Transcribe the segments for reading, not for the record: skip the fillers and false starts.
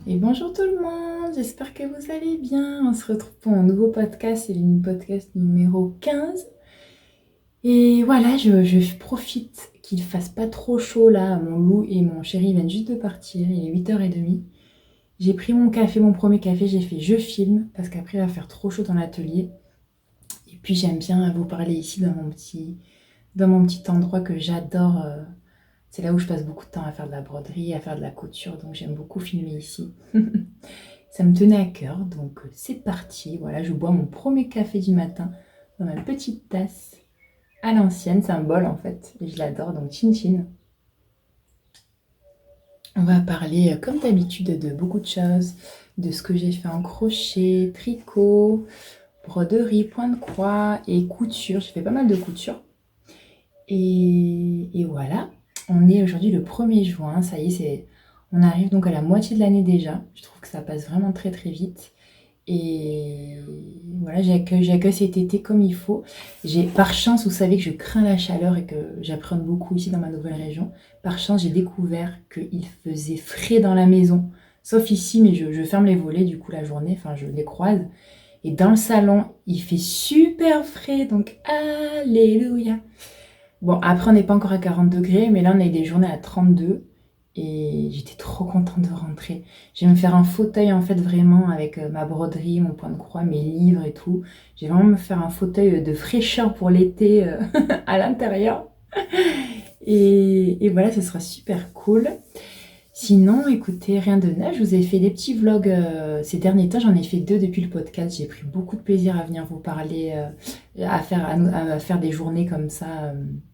Et bonjour tout le monde, j'espère que vous allez bien. On se retrouve pour un nouveau podcast, c'est le podcast numéro 15. Et voilà, je profite qu'il fasse pas trop chaud là. Mon loup et mon chéri viennent juste de partir, il est 8h30. J'ai pris mon café, mon premier café, j'ai fait je filme parce qu'après il va faire trop chaud dans l'atelier. Et puis j'aime bien vous parler ici dans mon petit endroit que j'adore. C'est là où je passe beaucoup de temps à faire de la broderie, à faire de la couture, donc j'aime beaucoup filmer ici. Ça me tenait à cœur, donc c'est parti. Voilà, je bois mon premier café du matin dans ma petite tasse à l'ancienne. C'est un bol en fait, et je l'adore, donc chin chin. On va parler, comme d'habitude, de beaucoup de choses, de ce que j'ai fait en crochet, tricot, broderie, point de croix et couture. J'ai fait pas mal de couture. Et voilà, on est aujourd'hui le 1er juin, ça y est, on arrive donc à la moitié de l'année déjà. Je trouve que ça passe vraiment très très vite. Et voilà, j'accueille cet été comme il faut. Par chance, vous savez que je crains la chaleur et que j'appréhende beaucoup ici dans ma nouvelle région. Par chance, j'ai découvert qu'il faisait frais dans la maison. Sauf ici, mais je ferme les volets du coup la journée, enfin je les croise. Et dans le salon, il fait super frais, donc alléluia. Bon, après, on n'est pas encore à 40 degrés, mais là, on a eu des journées à 32 et j'étais trop contente de rentrer. Je vais me faire un fauteuil, en fait, vraiment, avec ma broderie, mon point de croix, mes livres et tout. Je vais vraiment me faire un fauteuil de fraîcheur pour l'été à l'intérieur. Et voilà, ce sera super cool. Sinon, écoutez, rien de neuf. Je vous ai fait des petits vlogs ces derniers temps. J'en ai fait 2 depuis le podcast. J'ai pris beaucoup de plaisir à venir vous parler, à faire des journées comme ça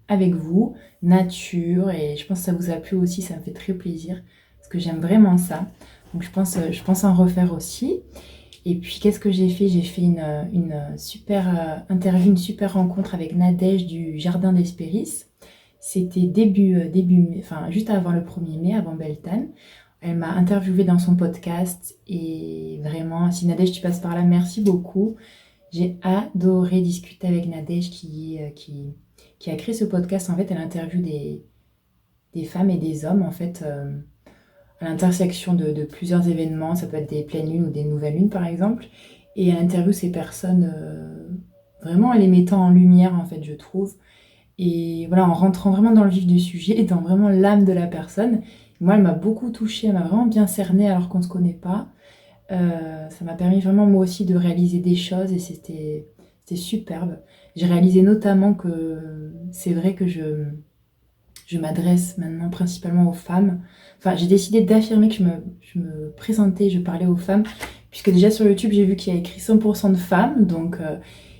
avec vous, nature. Et je pense que ça vous a plu aussi. Ça me fait très plaisir parce que j'aime vraiment ça. Donc je pense en refaire aussi. Et puis qu'est-ce que j'ai fait? J'ai fait une super interview, une super rencontre avec Nadège du Jardin d'Hespéris. C'était début mai, enfin juste avant le 1er mai, avant Beltane. Elle m'a interviewée dans son podcast et vraiment, si Nadège tu passes par là, merci beaucoup. J'ai adoré discuter avec Nadège qui a créé ce podcast. En fait, elle interviewe des femmes et des hommes en fait à l'intersection de plusieurs événements. Ça peut être des pleines lunes ou des nouvelles lunes par exemple. Et elle interviewe ces personnes vraiment en les mettant en lumière en fait, je trouve. Et voilà, en rentrant vraiment dans le vif du sujet et dans vraiment l'âme de la personne. Moi, elle m'a beaucoup touchée, elle m'a vraiment bien cernée alors qu'on ne se connaît pas. Ça m'a permis vraiment moi aussi de réaliser des choses et c'était superbe. J'ai réalisé notamment que c'est vrai que je m'adresse maintenant principalement aux femmes. Enfin, j'ai décidé d'affirmer que je me présentais, je parlais aux femmes, puisque déjà sur YouTube, j'ai vu qu'il y a écrit 100% de femmes, donc...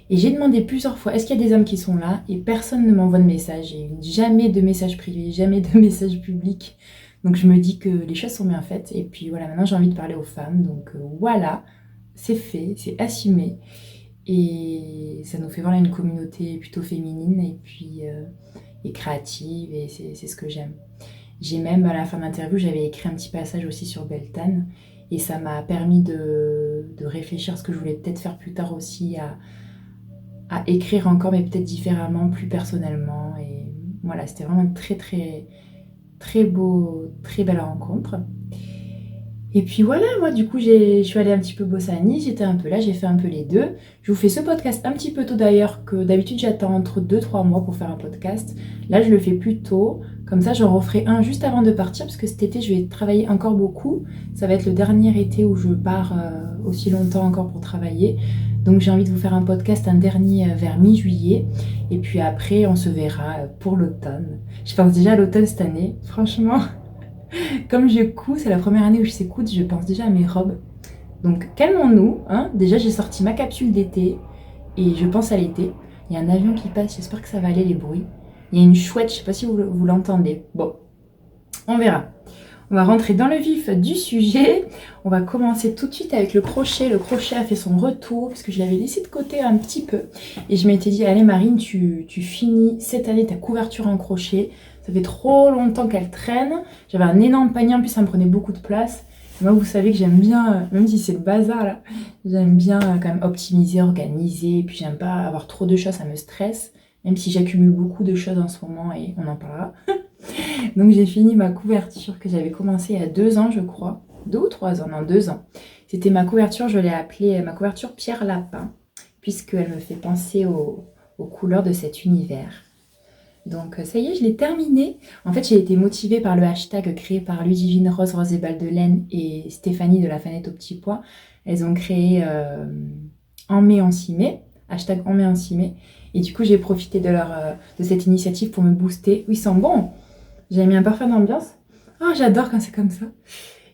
et j'ai demandé plusieurs fois, est-ce qu'il y a des hommes qui sont là? Et personne ne m'envoie de message. J'ai jamais de message privé, jamais de message public. Donc je me dis que les choses sont bien faites. Et puis voilà, maintenant j'ai envie de parler aux femmes. Donc voilà, c'est fait, c'est assumé. Et ça nous fait voilà une communauté plutôt féminine et puis et créative. Et c'est ce que j'aime. J'ai même, à la fin de l'interview, j'avais écrit un petit passage aussi sur Beltane. Et ça m'a permis de réfléchir à ce que je voulais peut-être faire plus tard aussi à écrire encore, mais peut-être différemment, plus personnellement. Et voilà, c'était vraiment une très très très beau, très belle rencontre. Et puis voilà, moi du coup je suis allée un petit peu bosser à Nice, j'étais un peu là, j'ai fait un peu les deux. Je vous fais ce podcast un petit peu tôt d'ailleurs, que d'habitude j'attends entre 2-3 mois pour faire un podcast. Là je le fais plus tôt, comme ça j'en referai un juste avant de partir, parce que cet été je vais travailler encore beaucoup. Ça va être le dernier été où je pars aussi longtemps encore pour travailler. Donc j'ai envie de vous faire un podcast, un dernier vers mi-juillet. Et puis après on se verra pour l'automne. Je pense déjà à l'automne cette année, franchement. Comme je couds, c'est la première année où je sais coudre, je pense déjà à mes robes. Donc calmons-nous, hein. Déjà j'ai sorti ma capsule d'été et je pense à l'été. Il y a un avion qui passe, j'espère que ça va aller les bruits. Il y a une chouette, je sais pas si vous l'entendez. Bon, on verra. On va rentrer dans le vif du sujet. On va commencer tout de suite avec le crochet. Le crochet a fait son retour parce que je l'avais laissé de côté un petit peu. Et je m'étais dit, allez Marine, tu finis cette année ta couverture en crochet. Ça fait trop longtemps qu'elle traîne. J'avais un énorme panier, en plus ça me prenait beaucoup de place. Moi, vous savez que j'aime bien, même si c'est le bazar là, j'aime bien quand même optimiser, organiser. Et puis j'aime pas avoir trop de choses, ça me stresse. Même si j'accumule beaucoup de choses en ce moment et on en parlera. Donc j'ai fini ma couverture que j'avais commencé il y a 2 ans, je crois. 2 ou 3 ans, non, 2 ans. C'était ma couverture, je l'ai appelée ma couverture Pierre Lapin, puisqu'elle me fait penser aux couleurs de cet univers. Donc ça y est, je l'ai terminée. En fait, j'ai été motivée par le hashtag créé par Ludivine Rose, Rose et Balles de Laine et Stéphanie de la Fanette au Petit Pois. Elles ont créé En mai, en 6 mai, hashtag En mai, en 6 mai. Et du coup, j'ai profité de cette initiative pour me booster. Oui, ils sont bons. J'avais mis un parfum d'ambiance. Oh, j'adore quand c'est comme ça.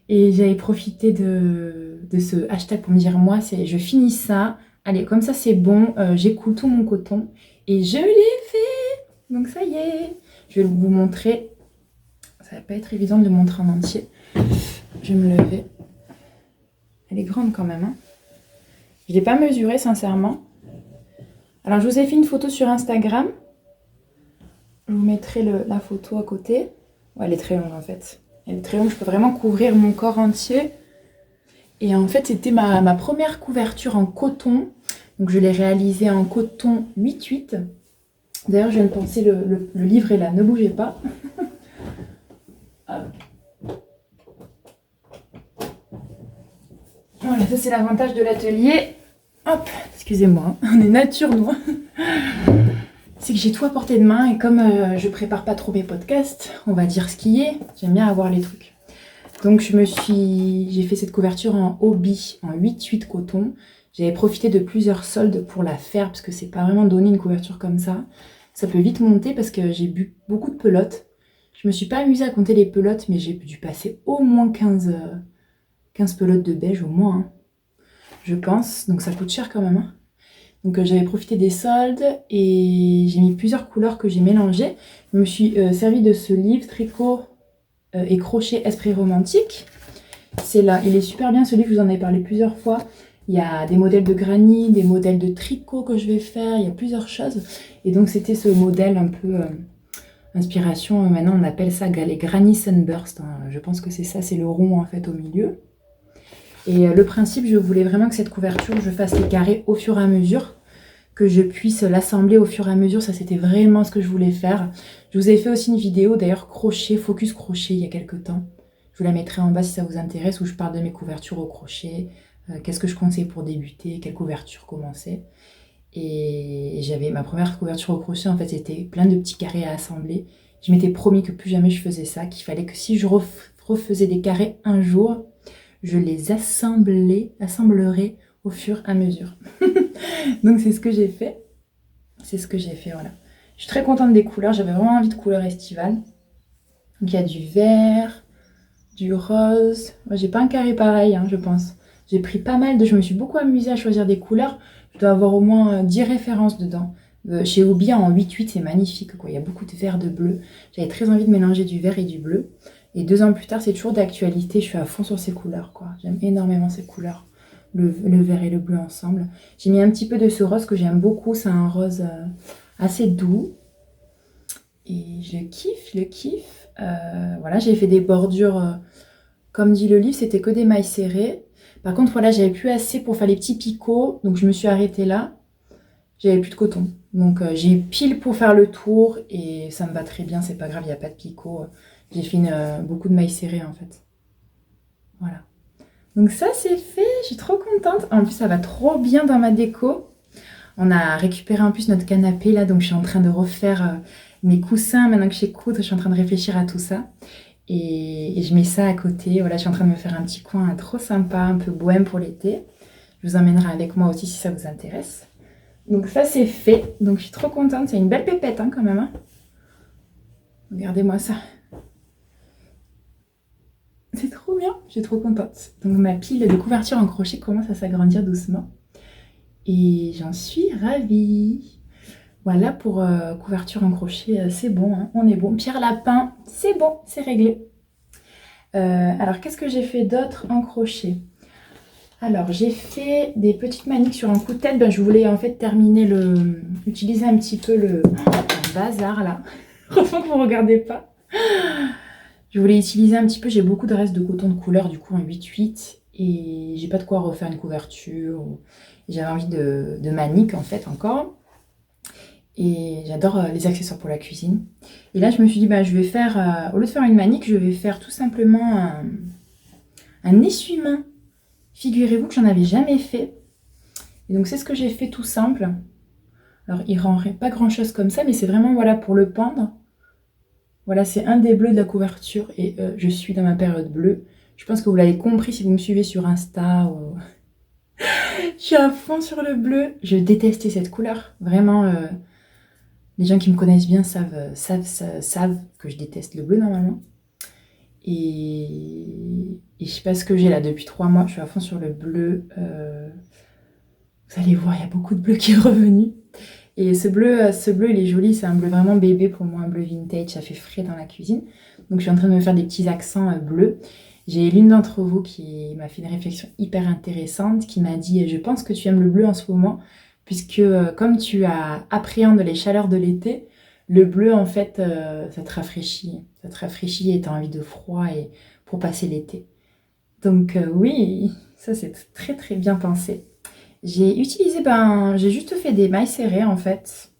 Et j'avais profité de ce hashtag pour me dire, moi, je finis ça. Allez, comme ça, c'est bon. J'écoule tout mon coton. Et je l'ai fait. Donc ça y est. Je vais vous montrer. Ça va pas être évident de le montrer en entier. Je vais me lever. Elle est grande quand même. Hein. Je ne l'ai pas mesurée, sincèrement. Alors, je vous ai fait une photo sur Instagram. Je vous mettrai la photo à côté. Ouais, elle est très longue en fait. Elle est très longue, je peux vraiment couvrir mon corps entier. Et en fait, c'était ma première couverture en coton. Donc je l'ai réalisée en coton 8-8. D'ailleurs, je viens de penser, le livre est là, ne bougez pas. Voilà, ça c'est l'avantage de l'atelier. Hop, excusez-moi, on est nature nous. C'est que j'ai tout à portée de main et comme je prépare pas trop mes podcasts, on va dire ce qui est, j'aime bien avoir les trucs. Donc j'ai fait cette couverture en hobby, en 8-8 coton. J'avais profité de plusieurs soldes pour la faire parce que c'est pas vraiment donné une couverture comme ça. Ça peut vite monter parce que j'ai bu beaucoup de pelotes. Je me suis pas amusée à compter les pelotes, mais j'ai dû passer au moins 15 pelotes de beige au moins, hein, je pense. Donc ça coûte cher quand même. Hein. Donc j'avais profité des soldes et j'ai mis plusieurs couleurs que j'ai mélangées. Je me suis servi de ce livre Tricot et crochet Esprit romantique. C'est là, il est super bien ce livre, je vous en ai parlé plusieurs fois. Il y a des modèles de granny, des modèles de tricot que je vais faire, il y a plusieurs choses. Et donc c'était ce modèle un peu inspiration, maintenant on appelle ça les Granny Sunburst. Hein. Je pense que c'est ça, c'est le rond en fait au milieu. Et le principe, je voulais vraiment que cette couverture, je fasse les carrés au fur et à mesure, que je puisse l'assembler au fur et à mesure. Ça, c'était vraiment ce que je voulais faire. Je vous ai fait aussi une vidéo, d'ailleurs, crochet, focus crochet, il y a quelques temps. Je vous la mettrai en bas si ça vous intéresse, où je parle de mes couvertures au crochet, qu'est-ce que je conseille pour débuter, quelle couverture commencer. Et j'avais ma première couverture au crochet, en fait, c'était plein de petits carrés à assembler. Je m'étais promis que plus jamais je faisais ça, qu'il fallait que si je refaisais des carrés un jour, je les assemblerai au fur et à mesure. Donc c'est ce que j'ai fait. C'est ce que j'ai fait, voilà. Je suis très contente des couleurs. J'avais vraiment envie de couleurs estivales. Donc il y a du vert, du rose. Moi, j'ai pas un carré pareil, hein, je pense. J'ai pris pas mal de... Je me suis beaucoup amusée à choisir des couleurs. Je dois avoir au moins 10 références dedans. Chez Obi en 8-8, c'est magnifique, quoi. Il y a beaucoup de vert, de bleu. J'avais très envie de mélanger du vert et du bleu. Et 2 ans plus tard, c'est toujours d'actualité. Je suis à fond sur ces couleurs, quoi. J'aime énormément ces couleurs. Le vert et le bleu ensemble. J'ai mis un petit peu de ce rose que j'aime beaucoup. C'est un rose assez doux. Et je kiffe. Voilà, j'ai fait des bordures. Comme dit le livre, c'était que des mailles serrées. Par contre, voilà, j'avais plus assez pour faire les petits picots. Donc, je me suis arrêtée là. J'avais plus de coton. Donc, j'ai pile pour faire le tour. Et ça me va très bien. C'est pas grave, il n'y a pas de picot. J'ai fait beaucoup de mailles serrées, en fait. Voilà. Donc ça c'est fait, je suis trop contente. En plus ça va trop bien dans ma déco. On a récupéré en plus notre canapé là, donc je suis en train de refaire mes coussins. Maintenant que je sais coudre, je suis en train de réfléchir à tout ça. Et je mets ça à côté. Voilà, je suis en train de me faire un petit coin trop sympa, un peu bohème pour l'été. Je vous emmènerai avec moi aussi si ça vous intéresse. Donc ça c'est fait. Donc je suis trop contente. C'est une belle pépette hein, quand même. Hein. Regardez-moi ça. C'est trop bien. Je suis trop contente. Donc ma pile de couverture en crochet commence à s'agrandir doucement. Et j'en suis ravie. Voilà pour couverture en crochet, c'est bon, hein, on est bon. Pierre Lapin, c'est bon, c'est réglé. Alors qu'est-ce que j'ai fait d'autre en crochet? Alors j'ai fait des petites maniques sur un coup de tête. Ben, je voulais en fait terminer utiliser un petit peu le bazar là. Heureusement que vous ne regardez pas. Je voulais utiliser un petit peu, j'ai beaucoup de restes de coton de couleur du coup en 8-8 et j'ai pas de quoi refaire une couverture. J'avais envie de manique en fait encore. Et j'adore les accessoires pour la cuisine. Et là, je me suis dit, bah, je vais faire, au lieu de faire une manique, je vais faire tout simplement un essuie-main. Figurez-vous que j'en avais jamais fait. Et donc, c'est ce que j'ai fait tout simple. Alors, il ne rend pas grand-chose comme ça, mais c'est vraiment voilà, pour le pendre. Voilà, c'est un des bleus de la couverture. Et je suis dans ma période bleue. Je pense que vous l'avez compris si vous me suivez sur Insta. Ou... je suis à fond sur le bleu. Je détestais cette couleur. Vraiment... les gens qui me connaissent bien savent que je déteste le bleu normalement. Et je sais pas ce que j'ai là depuis 3 mois. Je suis à fond sur le bleu. Vous allez voir, il y a beaucoup de bleu qui est revenu. Et ce bleu, il est joli. C'est un bleu vraiment bébé pour moi, un bleu vintage. Ça fait frais dans la cuisine. Donc je suis en train de me faire des petits accents bleus. J'ai l'une d'entre vous qui m'a fait une réflexion hyper intéressante, qui m'a dit « Je pense que tu aimes le bleu en ce moment ». Puisque comme tu appréhendes les chaleurs de l'été, le bleu en fait ça te rafraîchit et tu as envie de froid et pour passer l'été. Donc oui, ça c'est très très bien pensé. J'ai utilisé, j'ai juste fait des mailles serrées en fait.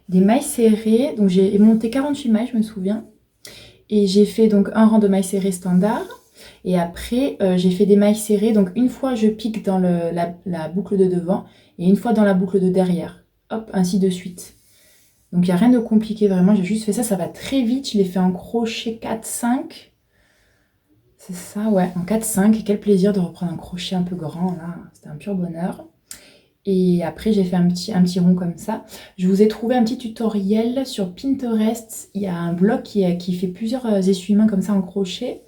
Des mailles serrées, donc j'ai monté 48 mailles je me souviens. Et j'ai fait donc un rang de mailles serrées standard. Et après, j'ai fait des mailles serrées. Donc, une fois, je pique dans la boucle de devant et une fois dans la boucle de derrière. Hop, ainsi de suite. Donc, il n'y a rien de compliqué vraiment. J'ai juste fait ça. Ça va très vite. Je l'ai fait en crochet 4-5. C'est ça, ouais, en 4-5. Et quel plaisir de reprendre un crochet un peu grand, là. C'était un pur bonheur. Et après, j'ai fait un petit rond comme ça. Je vous ai trouvé un petit tutoriel sur Pinterest. Il y a un blog qui fait plusieurs essuie-mains comme ça en crochet.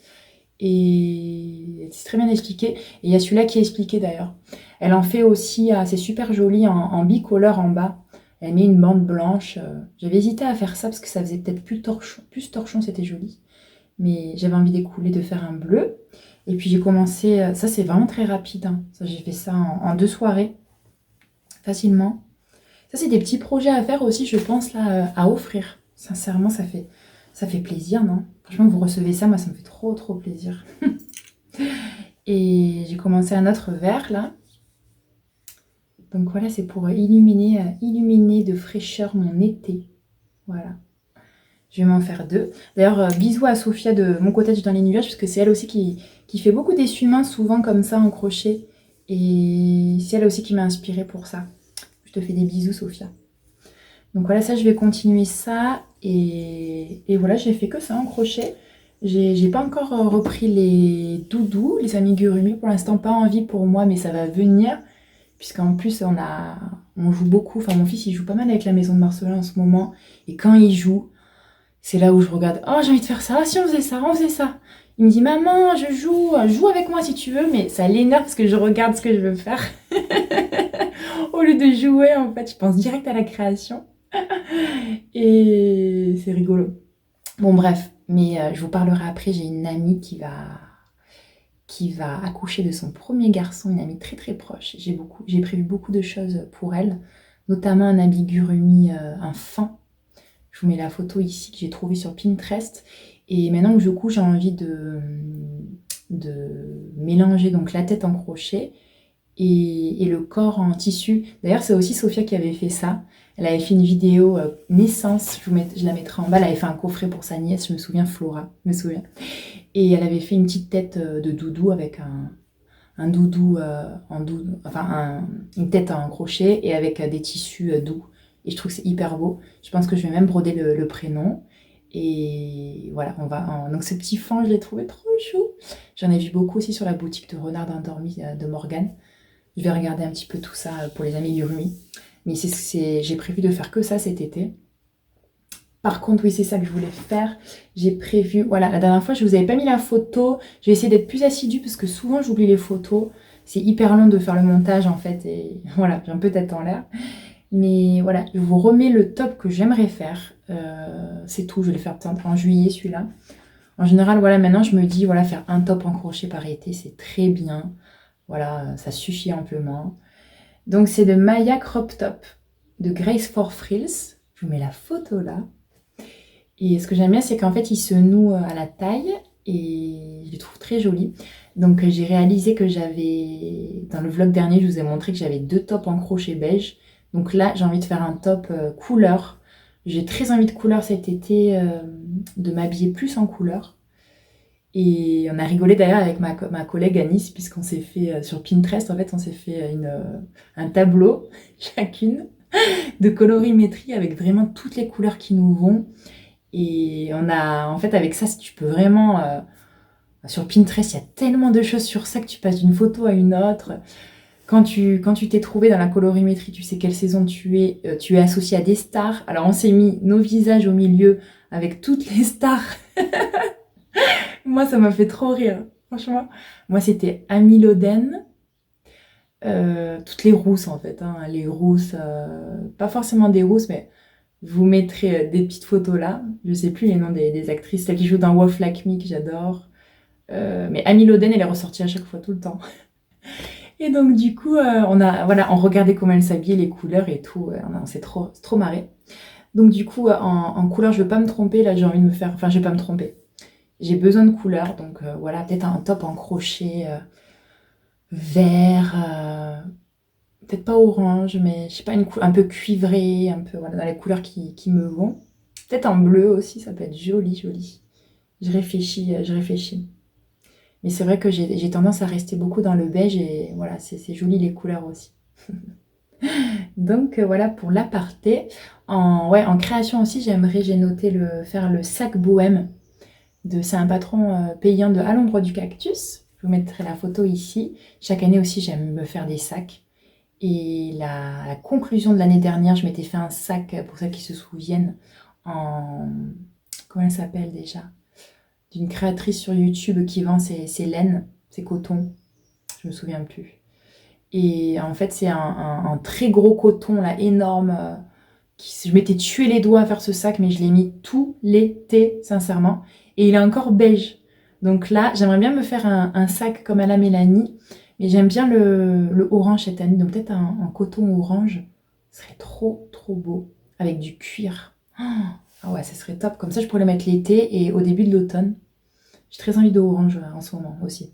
Et c'est très bien expliqué. Et il y a celui-là qui est expliqué d'ailleurs. Elle en fait aussi, c'est super joli, en bicolore en bas. Elle met une bande blanche. J'avais hésité à faire ça parce que ça faisait peut-être plus torchon, c'était joli. Mais j'avais envie d'écouler, de faire un bleu. Et puis j'ai commencé, ça c'est vraiment très rapide. Hein. Ça, j'ai fait ça en 2 soirées, facilement. Ça c'est des petits projets à faire aussi, je pense, là, à offrir. Sincèrement, ça fait plaisir, non? Franchement, vous recevez ça, moi ça me fait trop trop plaisir. Et j'ai commencé un autre vert là. Donc voilà, c'est pour illuminer de fraîcheur mon été. Voilà. Je vais m'en faire 2. D'ailleurs, bisous à Sophia de Mon Cottage dans les nuages, parce que c'est elle aussi qui fait beaucoup d'essuie-mains, souvent comme ça en crochet. Et c'est elle aussi qui m'a inspirée pour ça. Je te fais des bisous, Sophia. Donc voilà, ça, je vais continuer ça. Et voilà, j'ai fait que ça en crochet. J'ai pas encore repris les doudous, les amigurumi. Pour l'instant, pas envie pour moi, mais ça va venir. Puisqu'en plus, on joue beaucoup. Enfin, mon fils, il joue pas mal avec la maison de Marcelin en ce moment. Et quand il joue, c'est là où je regarde. Oh, j'ai envie de faire ça. Ah, si, on faisait ça, on faisait ça. Il me dit, maman, je joue avec moi si tu veux. Mais ça l'énerve parce que je regarde ce que je veux faire. Au lieu de jouer, en fait, je pense direct à la création. Et c'est rigolo. Bon, bref. Mais je vous parlerai après. J'ai une amie qui va accoucher de son premier garçon, une amie très très proche. J'ai prévu beaucoup de choses pour elle, notamment un amigurumi, un fan. Je vous mets la photo ici que j'ai trouvée sur Pinterest. Et maintenant que je couche, j'ai envie de mélanger donc la tête en crochet et le corps en tissu. D'ailleurs, c'est aussi Sophia qui avait fait ça. Elle avait fait une vidéo naissance, je la mettrai en bas. Elle avait fait un coffret pour sa nièce, je me souviens, Flora, je me souviens. Et elle avait fait une petite tête de doudou avec un doudou en doudou, enfin une tête en crochet et avec des tissus doux. Et je trouve que c'est hyper beau. Je pense que je vais même broder le prénom. Et voilà, donc ce petit fan, je l'ai trouvé trop chou. J'en ai vu beaucoup aussi sur la boutique de Renard Endormi de Morgane. Je vais regarder un petit peu tout ça pour les amigurumis. Mais j'ai prévu de faire que ça cet été. Par contre, oui, c'est ça que je voulais faire. J'ai prévu... Voilà, la dernière fois, je vous avais pas mis la photo. Je vais essayer d'être plus assidue parce que souvent, j'oublie les photos. C'est hyper long de faire le montage, en fait. Et voilà, j'ai un peu tête en l'air. Mais voilà, je vous remets le top que j'aimerais faire. C'est tout, je vais le faire en juillet, celui-là. En général, voilà, maintenant, je me dis, voilà, faire un top en crochet par été, c'est très bien. Voilà, ça suffit amplement. Donc, c'est de Maya Crop Top de Grace for Frills. Je vous mets la photo là. Et ce que j'aime bien, c'est qu'en fait, il se noue à la taille et je le trouve très joli. Donc, j'ai réalisé que j'avais... Dans le vlog dernier, je vous ai montré que j'avais 2 tops en crochet beige. Donc là, j'ai envie de faire un top couleur. J'ai très envie de couleur cet été, de m'habiller plus en couleur. Et on a rigolé d'ailleurs avec ma collègue Anis, puisqu'on s'est fait sur Pinterest, en fait, on s'est fait un tableau, chacune, de colorimétrie avec vraiment toutes les couleurs qui nous vont. Et on a, en fait, avec ça, si tu peux vraiment... sur Pinterest, il y a tellement de choses sur ça que tu passes d'une photo à une autre. Quand tu t'es trouvé dans la colorimétrie, tu sais quelle saison tu es associé à des stars. Alors, on s'est mis nos visages au milieu avec toutes les stars. Moi, ça m'a fait trop rire, franchement. Moi, c'était Amy Loden, toutes les rousses, en fait. Hein, les rousses, pas forcément des rousses, mais je vous mettrai des petites photos là. Je sais plus les noms des actrices. Celle qui joue dans Wolf Like Me, que j'adore. Mais Amy Loden, elle est ressortie à chaque fois, tout le temps. Et donc du coup, on regardait comment elle s'habillait, les couleurs et tout. On s'est trop marré. Donc du coup, en couleur, je veux pas me tromper. Là, j'ai envie de me faire... Enfin, je vais pas me tromper. J'ai besoin de couleurs. Donc voilà, peut-être un top en crochet vert. Peut-être pas orange, mais je sais pas, un peu cuivré. Un peu, voilà, dans les couleurs qui me vont. Peut-être en bleu aussi, ça peut être joli, joli. Je réfléchis. Mais c'est vrai que j'ai tendance à rester beaucoup dans le beige et voilà, c'est joli les couleurs aussi. Donc voilà pour l'aparté. En création aussi, j'ai noté faire le sac bohème. C'est un patron paysan de À l'ombre du cactus. Je vous mettrai la photo ici. Chaque année aussi, j'aime me faire des sacs. Et la conclusion de l'année dernière, je m'étais fait un sac, pour ceux qui se souviennent, en... Comment elle s'appelle déjà? D'une créatrice sur YouTube qui vend ses laines, ses cotons, je me souviens plus. Et en fait, c'est un très gros coton, là, énorme. Je m'étais tué les doigts à faire ce sac, mais je l'ai mis tout l'été, sincèrement. Et il est encore beige. Donc là, j'aimerais bien me faire un sac comme à la Mélanie, mais j'aime bien le orange cette année. Donc peut-être un coton orange, ce serait trop, trop beau, avec du cuir. Ah ouais, ça serait top. Comme ça, je pourrais le mettre l'été et au début de l'automne. J'ai très envie d'orange en ce moment aussi.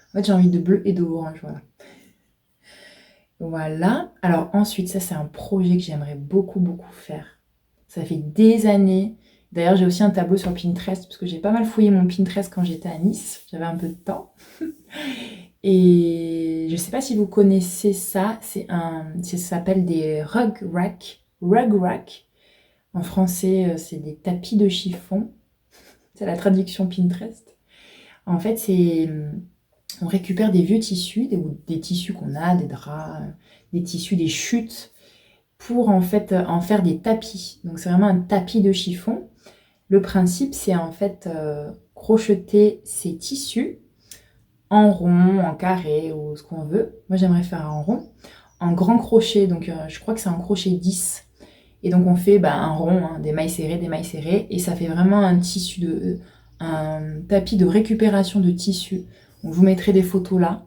En fait, j'ai envie de bleu et d'orange, voilà. Voilà. Alors ensuite, ça, c'est un projet que j'aimerais beaucoup, beaucoup faire. Ça fait des années. D'ailleurs, j'ai aussi un tableau sur Pinterest, parce que j'ai pas mal fouillé mon Pinterest quand j'étais à Nice. J'avais un peu de temps. Et je sais pas si vous connaissez ça. Ça s'appelle des rug rack. Rug rack. En français, c'est des tapis de chiffon. C'est la traduction Pinterest. En fait, on récupère des vieux tissus, des tissus qu'on a, des draps, des tissus, des chutes, pour en fait en faire des tapis. Donc c'est vraiment un tapis de chiffon. Le principe, c'est en fait crocheter ces tissus en rond, en carré ou ce qu'on veut. Moi, j'aimerais faire en rond, en grand crochet. Donc je crois que c'est en crochet 10. Et donc on fait un rond, hein, des mailles serrées, et ça fait vraiment un tapis de récupération de tissu. Donc je vous mettrai des photos là.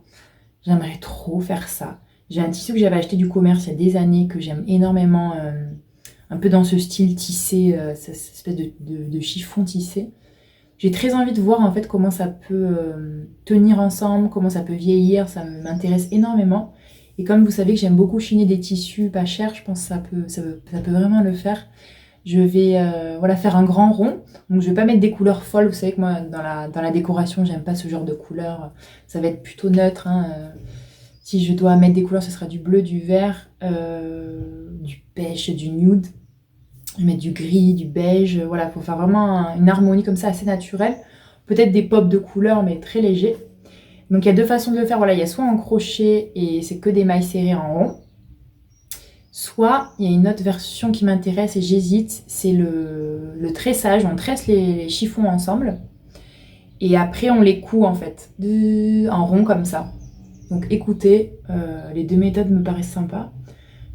J'aimerais trop faire ça. J'ai un tissu que j'avais acheté du commerce il y a des années, que j'aime énormément, un peu dans ce style tissé, cette espèce de chiffon tissé. J'ai très envie de voir en fait comment ça peut tenir ensemble, comment ça peut vieillir, ça m'intéresse énormément. Et comme vous savez que j'aime beaucoup chiner des tissus pas chers, je pense que ça peut vraiment le faire. Je vais voilà, faire un grand rond. Donc je vais pas mettre des couleurs folles. Vous savez que moi, dans la décoration, j'aime pas ce genre de couleurs. Ça va être plutôt neutre. Hein. Si je dois mettre des couleurs, ce sera du bleu, du vert, du beige, du nude. Je vais mettre du gris, du beige. Voilà, il faut faire vraiment une harmonie comme ça, assez naturelle. Peut-être des pops de couleurs, mais très légers. Donc il y a deux façons de le faire. Voilà, il y a soit en crochet et c'est que des mailles serrées en rond. Soit il y a une autre version qui m'intéresse et j'hésite, c'est le tressage. On tresse les chiffons ensemble et après on les coud en fait, en rond comme ça. Donc écoutez, les deux méthodes me paraissent sympas.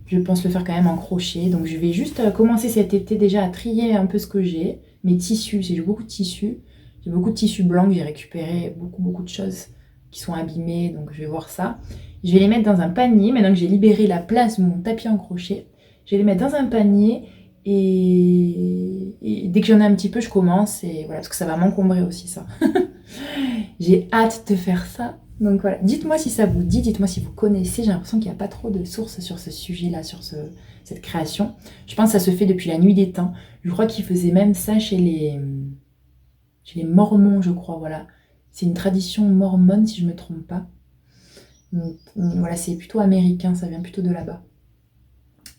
Je pense le faire quand même en crochet. Donc je vais juste commencer cet été déjà à trier un peu ce que j'ai. Mes tissus, j'ai beaucoup de tissus. J'ai beaucoup de tissus blancs que j'ai récupéré, beaucoup de choses qui sont abîmées. Donc je vais voir ça. Je vais les mettre dans un panier. Maintenant que j'ai libéré la place de mon tapis en crochet, je vais les mettre dans un panier. Et dès que j'en ai un petit peu, je commence. Et voilà, parce que ça va m'encombrer aussi ça. J'ai hâte de faire ça. Donc voilà, dites-moi si ça vous dit, dites-moi si vous connaissez. J'ai l'impression qu'il n'y a pas trop de sources sur ce sujet-là, sur cette création. Je pense que ça se fait depuis la nuit des temps. Je crois qu'ils faisaient même ça chez les Mormons, je crois. Voilà, c'est une tradition mormone, si je ne me trompe pas. Donc, voilà, c'est plutôt américain, ça vient plutôt de là-bas.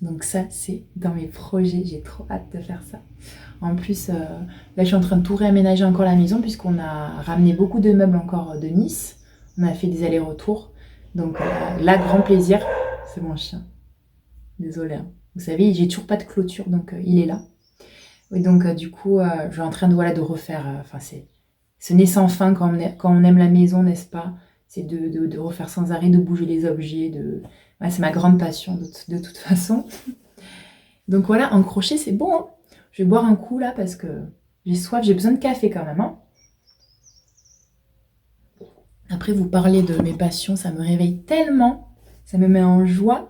Donc ça, c'est dans mes projets. J'ai trop hâte de faire ça. En plus, là, je suis en train de tout réaménager encore la maison puisqu'on a ramené beaucoup de meubles encore de Nice. On a fait des allers-retours. Donc là, grand plaisir. C'est mon chien. Désolée. Hein. Vous savez, j'ai toujours pas de clôture, donc il est là. Et donc du coup, je suis en train de refaire. Enfin, ce n'est sans fin quand on aime la maison, n'est-ce pas? C'est de refaire sans arrêt, de bouger les objets. Ouais, c'est ma grande passion de toute façon. Donc voilà, en crochet, c'est bon. Hein. Je vais boire un coup là parce que j'ai soif, j'ai besoin de café quand même. Hein. Après, vous parlez de mes passions, ça me réveille tellement, ça me met en joie.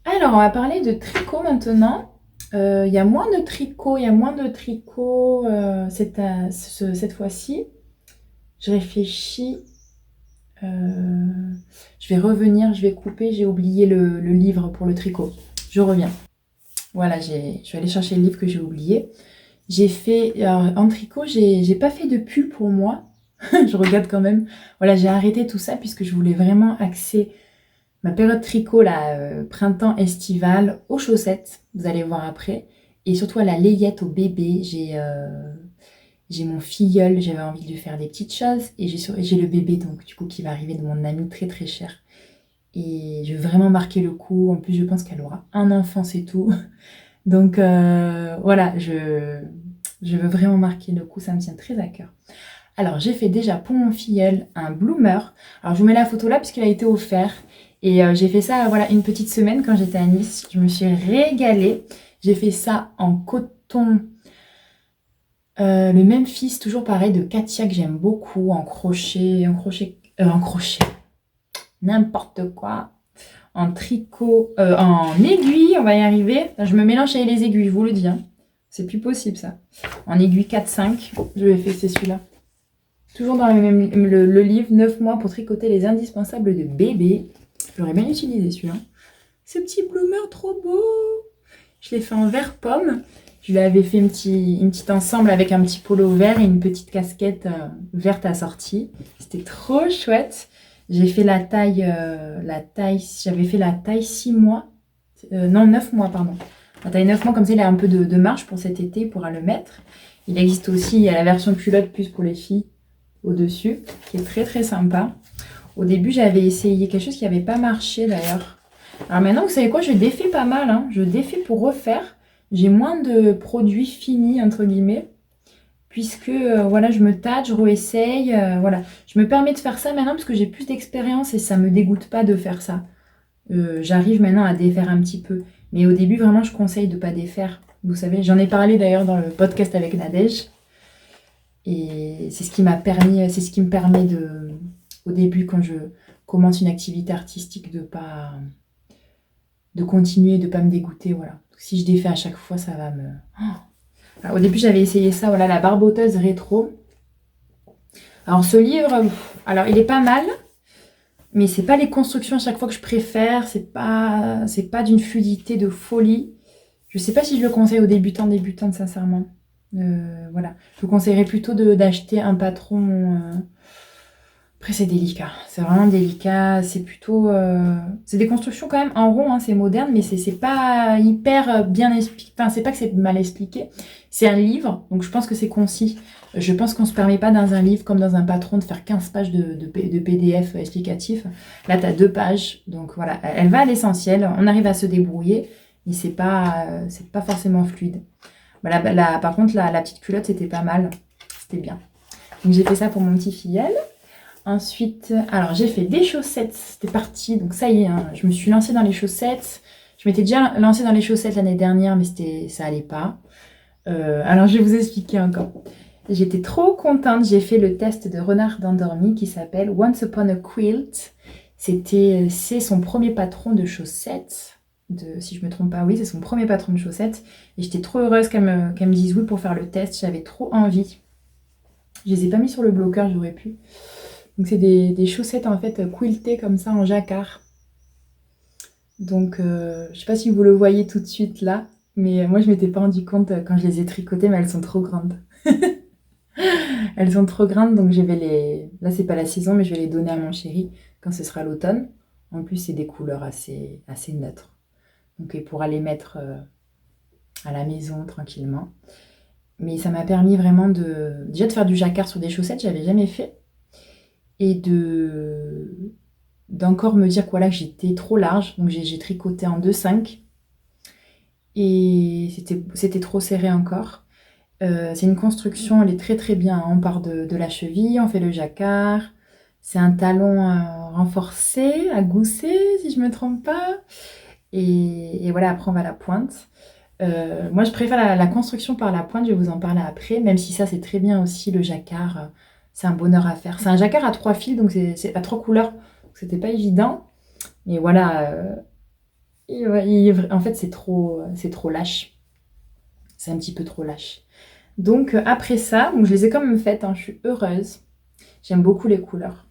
Alors, on va parler de tricot maintenant. Il y a moins de tricot, cette fois-ci. Je réfléchis. Je vais revenir, je vais couper. J'ai oublié le livre pour le tricot. Je reviens. Voilà, je vais aller chercher le livre que j'ai oublié. J'ai fait, en tricot, j'ai pas fait de pull pour moi. Je regarde quand même. Voilà, j'ai arrêté tout ça puisque je voulais vraiment axer ma période tricot, là, printemps estival, aux chaussettes. Vous allez voir après. Et surtout à la layette, au bébé. J'ai mon filleul, j'avais envie de lui faire des petites choses. Et j'ai le bébé, donc du coup, qui va arriver de mon ami très très cher. Et je veux vraiment marquer le coup. En plus, je pense qu'elle aura un enfant, c'est tout. Donc voilà, je veux vraiment marquer le coup, ça me tient très à cœur. Alors, j'ai fait déjà pour mon filleul un bloomer. Alors, je vous mets la photo là puisqu'il a été offert. Et j'ai fait ça, voilà, une petite semaine quand j'étais à Nice. Je me suis régalée. J'ai fait ça en coton. Le Memphis, toujours pareil, de Katia que j'aime beaucoup. En crochet. N'importe quoi. En tricot, en aiguille, on va y arriver. Là, je me mélange avec les aiguilles, je vous le dis. Hein. C'est plus possible ça. En aiguille 4-5, je vais faire, c'est celui-là. Toujours dans le livre, 9 mois pour tricoter les indispensables de bébé. J'aurais bien utilisé celui-là. Ce petit bloomer trop beau. Je l'ai fait en vert pomme. Je lui avais fait une petite ensemble avec un petit polo vert et une petite casquette verte assortie. C'était trop chouette. J'ai fait j'avais fait la taille 6 mois. Non, 9 mois, pardon. La taille 9 mois, comme ça, il a un peu de marge pour cet été, il pourra le mettre. Il existe aussi, il y a la version culotte plus pour les filles au-dessus, qui est très très sympa. Au début, j'avais essayé quelque chose qui n'avait pas marché d'ailleurs. Alors maintenant, vous savez quoi, je défais pas mal. Hein. Je défais pour refaire. J'ai moins de produits finis, entre guillemets. Puisque, voilà, je me tâte, je réessaye. Voilà. Je me permets de faire ça maintenant parce que j'ai plus d'expérience et ça me dégoûte pas de faire ça. J'arrive maintenant à défaire un petit peu. Mais au début, vraiment, je conseille de ne pas défaire. Vous savez, j'en ai parlé d'ailleurs dans le podcast avec Nadège. Et c'est ce qui me permet au début, quand je commence une activité artistique, de continuer, de ne pas me dégoûter. Voilà. Si je défais à chaque fois, ça va me... Alors, au début, j'avais essayé ça, voilà, la barboteuse rétro. Alors, ce livre, alors il est pas mal, mais c'est pas les constructions à chaque fois que je préfère. C'est pas d'une fluidité de folie. Je sais pas si je le conseille aux débutantes, sincèrement. Voilà. Je vous conseillerais plutôt d'acheter un patron. Après, c'est délicat. C'est vraiment délicat. C'est plutôt. C'est des constructions quand même en rond, hein, c'est moderne, mais c'est pas hyper bien expliqué. Enfin, c'est pas que c'est mal expliqué. C'est un livre, donc je pense que c'est concis. Je pense qu'on se permet pas dans un livre comme dans un patron de faire 15 pages de PDF explicatif. Là, tu as 2 pages. Donc voilà, elle va à l'essentiel. On arrive à se débrouiller, mais c'est pas forcément fluide. Voilà, par contre, la petite culotte, c'était pas mal. C'était bien. Donc j'ai fait ça pour mon petit filleul. Ensuite, alors j'ai fait des chaussettes, c'était parti, donc ça y est, hein, je me suis lancée dans les chaussettes. Je m'étais déjà lancée dans les chaussettes l'année dernière, mais ça allait pas. Alors je vais vous expliquer encore. J'étais trop contente, j'ai fait le test de renard endormi qui s'appelle Once Upon a Quilt. C'est son premier patron de chaussettes, si je me trompe pas, oui, c'est son premier patron de chaussettes. Et j'étais trop heureuse qu'elle me dise oui pour faire le test, j'avais trop envie. Je les ai pas mis sur le bloqueur, j'aurais pu. Donc c'est des chaussettes en fait quiltées comme ça en jacquard. Donc je sais pas si vous le voyez tout de suite là, mais moi je m'étais pas rendu compte quand je les ai tricotées, mais elles sont trop grandes. Elles sont trop grandes, donc je vais les... Là c'est pas la saison, mais je vais les donner à mon chéri quand ce sera l'automne. En plus c'est des couleurs assez neutres. Donc il pourra les mettre à la maison tranquillement. Mais ça m'a permis vraiment déjà de faire du jacquard sur des chaussettes, j'avais jamais fait. Et d'encore me dire que voilà, que j'étais trop large, donc j'ai tricoté en 2,5 et c'était trop serré encore. C'est une construction, elle est très très bien, hein. On part de la cheville, on fait le jacquard, c'est un talon renforcé, à gousset si je me trompe pas, et voilà, après on va à la pointe. Moi je préfère la construction par la pointe, je vais vous en parler après, même si ça c'est très bien aussi, le jacquard, c'est un bonheur à faire. C'est un jacquard à 3 fils, donc c'est à 3 couleurs, donc c'était pas évident, mais voilà, en fait c'est trop lâche, c'est un petit peu trop lâche. Donc après ça, donc, je les ai quand même faites, hein, je suis heureuse, j'aime beaucoup les couleurs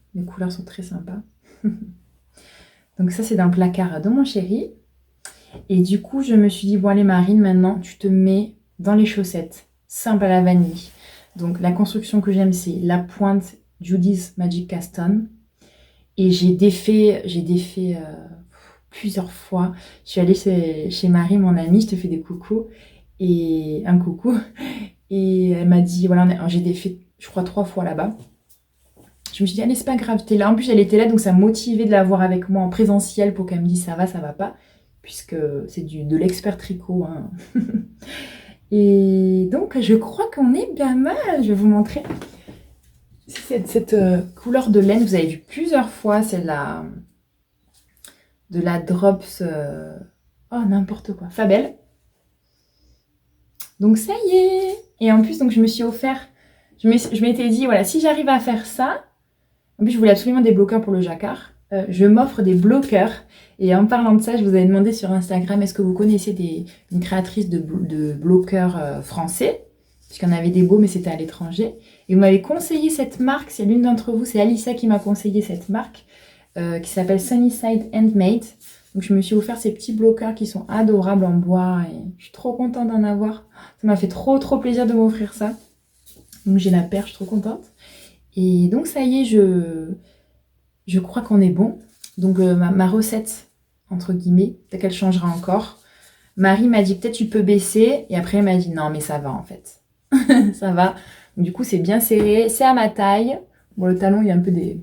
sont très sympas. Donc ça c'est dans le placard de mon chéri. Et du coup, je me suis dit, bon allez Marine, maintenant tu te mets dans les chaussettes, simple à la vanille. Donc la construction que j'aime, c'est la pointe Judy's Magic Caston. Et j'ai défait plusieurs fois. Je suis allée chez Marie, mon amie, je te fais des coucous. Et un coucou. Et elle m'a dit, voilà, j'ai défait, je crois, 3 fois là-bas. Je me suis dit, allez, c'est pas grave, t'es là. En plus, elle était là, donc ça me motivait de la voir avec moi en présentiel pour qu'elle me dise, ça va pas. Puisque c'est de l'expert tricot, hein. Et donc, je crois qu'on est bien mal. Je vais vous montrer. Cette couleur de laine, vous avez vu plusieurs fois, c'est de la Drops, oh n'importe quoi, Fabel. Donc ça y est. Et en plus, donc je me suis offert, je m'étais dit, voilà, si j'arrive à faire ça, en plus je voulais absolument des bloqueurs pour le jacquard, je m'offre des bloqueurs. Et en parlant de ça, je vous avais demandé sur Instagram, est-ce que vous connaissez une créatrice de bloqueurs français, puisqu'il y en avait des beaux, mais c'était à l'étranger. Et vous m'avez conseillé cette marque, c'est l'une d'entre vous, c'est Alissa qui m'a conseillé cette marque, qui s'appelle Sunnyside Handmade. Donc je me suis offert ces petits bloqueurs qui sont adorables en bois, et je suis trop contente d'en avoir. Ça m'a fait trop plaisir de m'offrir ça. Donc j'ai la paire, je suis trop contente. Et donc ça y est, je crois qu'on est bon. Donc ma recette, entre guillemets, peut-être qu'elle changera encore. Marie m'a dit peut-être tu peux baisser. Et après elle m'a dit non mais ça va en fait. Ça va. Donc, du coup c'est bien serré. C'est à ma taille. Bon le talon il y a un peu des...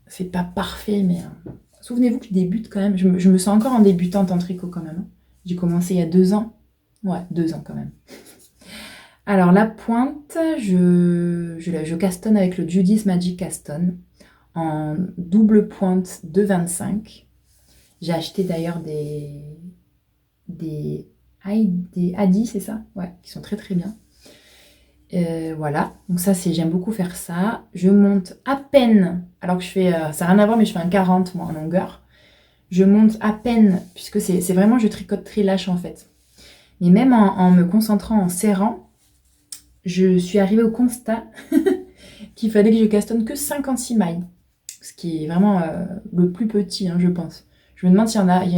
C'est pas parfait mais... Souvenez-vous que je débute quand même. Je me sens encore en débutante en tricot quand même. J'ai commencé il y a 2 ans. Ouais, 2 ans quand même. Alors la pointe, je castonne avec le Judy's Magic Caston en double pointe de 25. J'ai acheté d'ailleurs des Adi, c'est ça? Ouais, qui sont très très bien. Voilà, donc ça j'aime beaucoup faire ça. Je monte à peine, alors que je fais, ça n'a rien à voir, mais je fais un 40 moi en longueur. Je monte à peine, puisque c'est vraiment, je tricote très lâche en fait. Mais même en me concentrant, en serrant, je suis arrivée au constat qu'il fallait que je castonne que 56 mailles. Ce qui est vraiment le plus petit, hein, je pense. Je Je me demande s'il y en a, il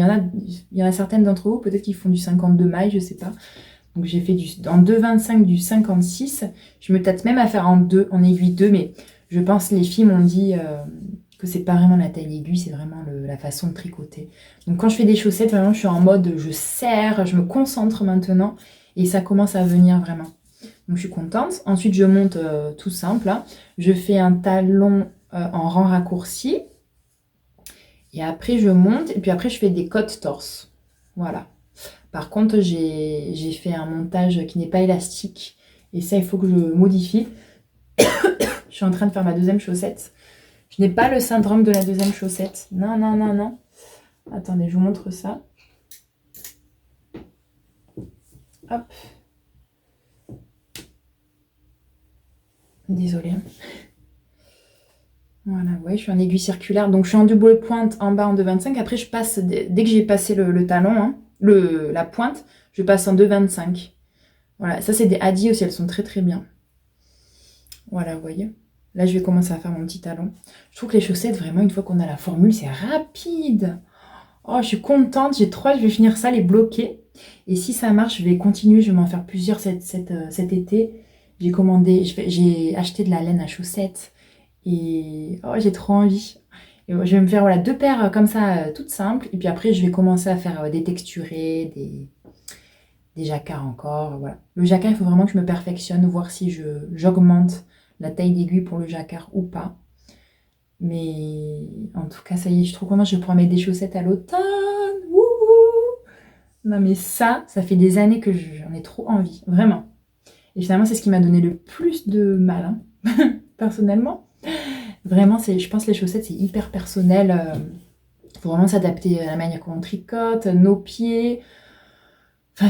y en a certaines d'entre vous, peut-être qu'ils font du 52 mailles, je sais pas. Donc j'ai fait en 2,25 du 56. Je me tâte même à faire en aiguille 2, mais je pense les filles m'ont dit que c'est pas vraiment la taille d'aiguille, c'est vraiment la façon de tricoter. Donc quand je fais des chaussettes, vraiment je suis en mode je serre, je me concentre maintenant et ça commence à venir vraiment. Donc je suis contente. Ensuite je monte tout simple, hein. Je fais un talon en rang raccourci. Et après je monte et puis après je fais des côtes torse. Voilà. Par contre j'ai fait un montage qui n'est pas élastique. Et ça il faut que je modifie. Je suis en train de faire ma deuxième chaussette. Je n'ai pas le syndrome de la deuxième chaussette. Non, non, non, non. Attendez, je vous montre ça. Hop. Désolée. Voilà, ouais, je suis en aiguille circulaire. Donc, je suis en double pointe en bas en 2,25. Après, je passe, dès que j'ai passé le talon, hein, la pointe, je passe en 2,25. Voilà, ça, c'est des Hadi aussi. Elles sont très, très bien. Voilà, vous voyez. Là, je vais commencer à faire mon petit talon. Je trouve que les chaussettes, vraiment, une fois qu'on a la formule, c'est rapide. Oh, je suis contente. J'ai trop hâte, je vais finir ça, les bloquer. Et si ça marche, je vais continuer. Je vais m'en faire plusieurs cet été. J'ai acheté de la laine à chaussettes. Et oh, j'ai trop envie. Et je vais me faire voilà, 2 paires comme ça, toutes simples. Et puis après, je vais commencer à faire des texturés, des jacquards encore. Voilà. Le jacquard, il faut vraiment que je me perfectionne, voir si j'augmente la taille d'aiguille pour le jacquard ou pas. Mais en tout cas, ça y est, je suis trop contente. Je vais pouvoir mettre des chaussettes à l'automne. Wouhou! Non mais ça fait des années que j'en ai trop envie. Vraiment. Et finalement, c'est ce qui m'a donné le plus de mal, hein, personnellement. Vraiment, je pense que les chaussettes, c'est hyper personnel. Faut vraiment s'adapter à la manière qu'on tricote, nos pieds. Enfin,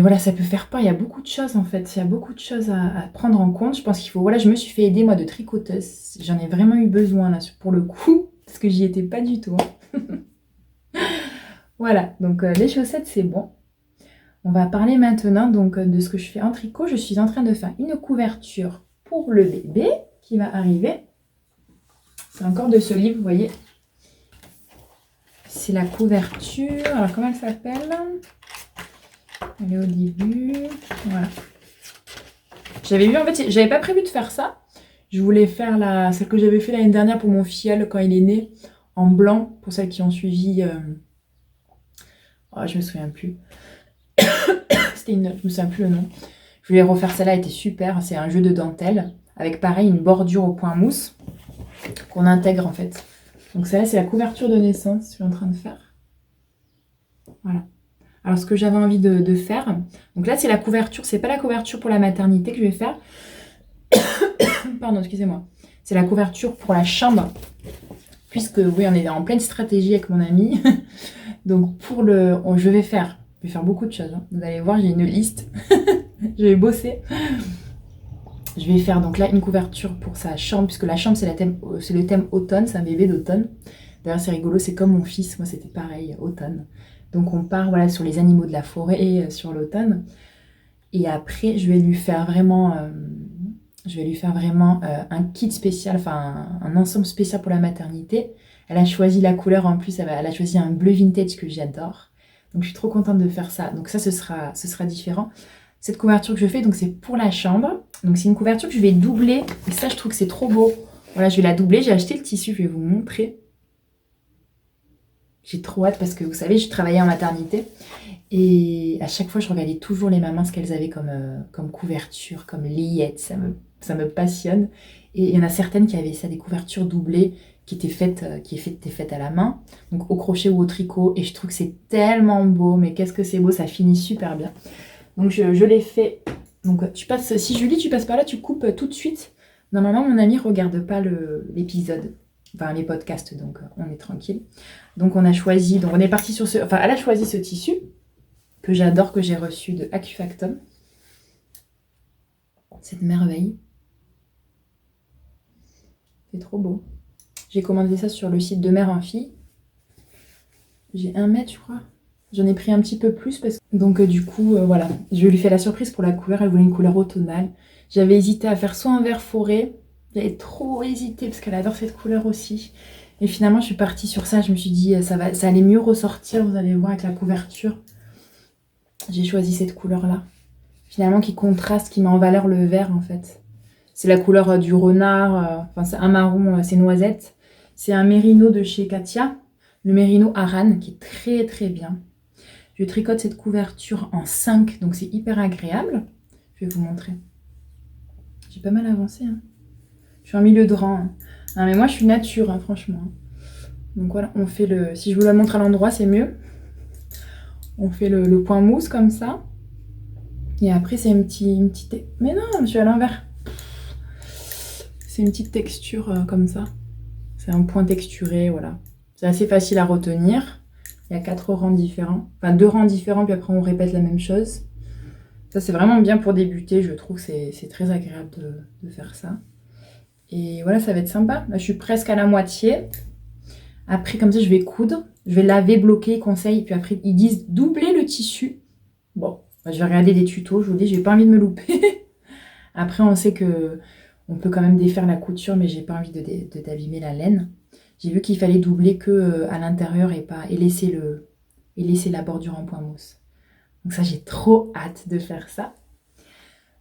voilà, ça peut faire peur. Il y a beaucoup de choses, en fait. Il y a beaucoup de choses à prendre en compte. Je pense qu'il faut... Voilà, je me suis fait aider, moi, de tricoteuse. J'en ai vraiment eu besoin, là, pour le coup. Parce que j'y étais pas du tout. Hein. Voilà, donc les chaussettes, c'est bon. On va parler maintenant donc de ce que je fais en tricot. Je suis en train de faire une couverture pour le bébé qui va arriver. C'est encore de ce livre, vous voyez. C'est la couverture. Alors, comment elle s'appelle? Elle est au début. Voilà. J'avais vu, en fait, j'avais pas prévu de faire ça. Je voulais faire celle que j'avais fait l'année dernière pour mon filleul quand il est né, en blanc, pour celles qui ont suivi. Oh, je me souviens plus. Je me souviens plus le nom. Je voulais refaire celle-là, elle était super. C'est un jeu de dentelle, avec pareil, une bordure au point mousse, qu'on intègre en fait. Donc celle-là, c'est la couverture de naissance que je suis en train de faire. Voilà. Alors ce que j'avais envie de faire, donc là c'est la couverture, c'est pas la couverture pour la maternité que je vais faire. Pardon, excusez-moi. C'est la couverture pour la chambre, puisque oui, on est en pleine stratégie avec mon ami. Donc je vais faire beaucoup de choses. Hein. Vous allez voir, j'ai une liste. Je vais bosser. Je vais faire donc là une couverture pour sa chambre, puisque la chambre c'est le thème automne, c'est un bébé d'automne. D'ailleurs c'est rigolo, c'est comme mon fils, moi c'était pareil, automne. Donc on part voilà, sur les animaux de la forêt sur l'automne. Et après je vais lui faire vraiment, un kit spécial, enfin un ensemble spécial pour la maternité. Elle a choisi la couleur en plus, elle a choisi un bleu vintage que j'adore. Donc je suis trop contente de faire ça. Donc ça ce sera différent. Cette couverture que je fais, donc c'est pour la chambre. Donc c'est une couverture que je vais doubler. Et ça, je trouve que c'est trop beau. Voilà, je vais la doubler. J'ai acheté le tissu, je vais vous montrer. J'ai trop hâte parce que vous savez, je travaillais en maternité. Et à chaque fois, je regardais toujours les mamans, ce qu'elles avaient comme couverture, comme layette. Ça me passionne. Et il y en a certaines qui avaient ça, des couvertures doublées qui étaient faites à la main. Donc au crochet ou au tricot. Et je trouve que c'est tellement beau. Mais qu'est-ce que c'est beau, ça finit super bien. Donc je l'ai fait. Donc si Julie, tu passes par là, tu coupes tout de suite. Normalement, mon ami ne regarde pas l'épisode, enfin les podcasts, donc on est tranquille. Donc on est parti sur elle a choisi ce tissu que j'adore, que j'ai reçu de Acufactum. Cette merveille. C'est trop beau. J'ai commandé ça sur le site de Mère en Fille. J'ai 1 mètre, je crois. J'en ai pris un petit peu plus donc du coup voilà, je lui fais la surprise pour la couleur. Elle voulait une couleur automnale. J'avais hésité à faire soit un vert forêt, J'avais trop hésité parce qu'elle adore cette couleur aussi. Et finalement, je suis partie sur ça. Je me suis dit, ça allait mieux ressortir, vous allez voir, avec la couverture. J'ai choisi cette couleur-là. Finalement, qui contraste, qui met en valeur le vert, en fait. C'est la couleur du renard. Enfin, c'est un marron, c'est noisette. C'est un mérino de chez Katia. Le mérino Aran, qui est très, très bien. Je tricote cette couverture en 5, donc c'est hyper agréable. Je vais vous montrer. J'ai pas mal avancé, hein. Je suis en milieu de rang, hein. Non, mais moi, je suis nature, hein, franchement. Donc voilà, on fait le... Si je vous la montre à l'endroit, c'est mieux. On fait le point mousse comme ça. Et après, c'est une petite... Mais non, je suis à l'envers. C'est une petite texture comme ça. C'est un point texturé, voilà. C'est assez facile à retenir. Il y a 4 rangs différents. Enfin, 2 rangs différents, puis après, on répète la même chose. Ça, c'est vraiment bien pour débuter. Je trouve que c'est très agréable de faire ça. Et voilà, ça va être sympa. Là, je suis presque à la moitié. Après, comme ça, je vais coudre. Je vais laver, bloquer, conseil. Puis après, ils disent doubler le tissu. Bon, je vais regarder des tutos. Je vous dis, j'ai pas envie de me louper. Après, on sait que on peut quand même défaire la couture, mais j'ai pas envie d'abîmer la laine. J'ai vu qu'il fallait doubler que à l'intérieur et laisser la bordure en point mousse. Donc ça, j'ai trop hâte de faire ça.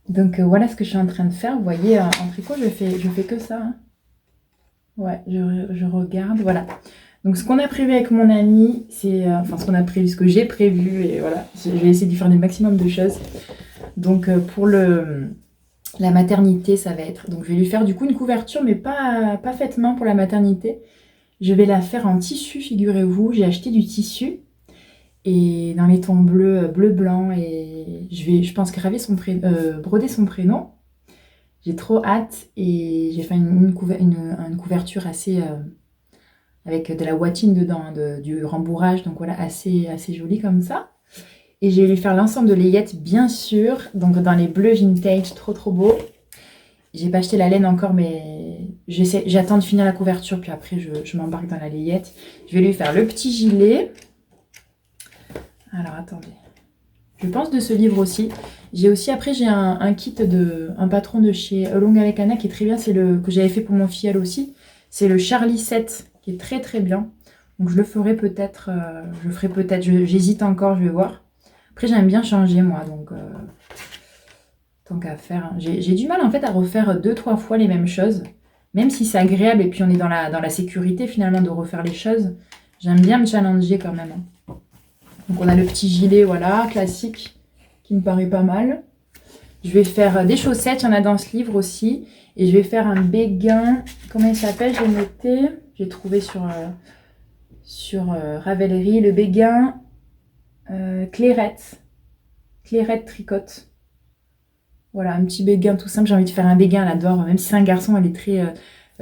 Donc voilà ce que je suis en train de faire. Vous voyez, en tricot, je fais que ça, hein. Ouais, je regarde, voilà. Donc ce qu'on a prévu avec mon ami, c'est... enfin, ce que j'ai prévu, et voilà. Je vais essayer de faire le maximum de choses. Donc pour la maternité, ça va être... Donc je vais lui faire du coup une couverture, mais pas faite main pour la maternité. Je vais la faire en tissu, figurez-vous. J'ai acheté du tissu. Et dans les tons bleus, bleu-blanc, et je pense, broder son prénom. J'ai trop hâte, et j'ai fait une couverture assez... avec de la watine dedans, du rembourrage, donc voilà, assez jolie comme ça. Et je vais lui faire l'ensemble de layette, bien sûr, donc dans les bleus vintage, trop trop beau. J'ai pas acheté la laine encore, mais j'attends de finir la couverture, puis après je m'embarque dans la layette. Je vais lui faire le petit gilet. Alors attendez, je pense de ce livre aussi. J'ai un kit un patron de chez Long avec Anna qui est très bien, c'est que j'avais fait pour mon filleul aussi. C'est le Charlie 7 qui est très très bien. Donc je le ferai peut-être, j'hésite encore, je vais voir. Après j'aime bien changer moi, donc tant qu'à faire, hein. J'ai du mal en fait à refaire 2-3 fois les mêmes choses. Même si c'est agréable et puis on est dans la sécurité finalement de refaire les choses. J'aime bien me challenger quand même, hein. Donc on a le petit gilet, voilà, classique, qui me paraît pas mal. Je vais faire des chaussettes, il y en a dans ce livre aussi. Et je vais faire un béguin, comment il s'appelle, j'ai noté. J'ai trouvé sur Ravelry, le béguin Clairette tricote. Voilà, un petit béguin tout simple. J'ai envie de faire un béguin, elle adore. Même si c'est un garçon, elle est très...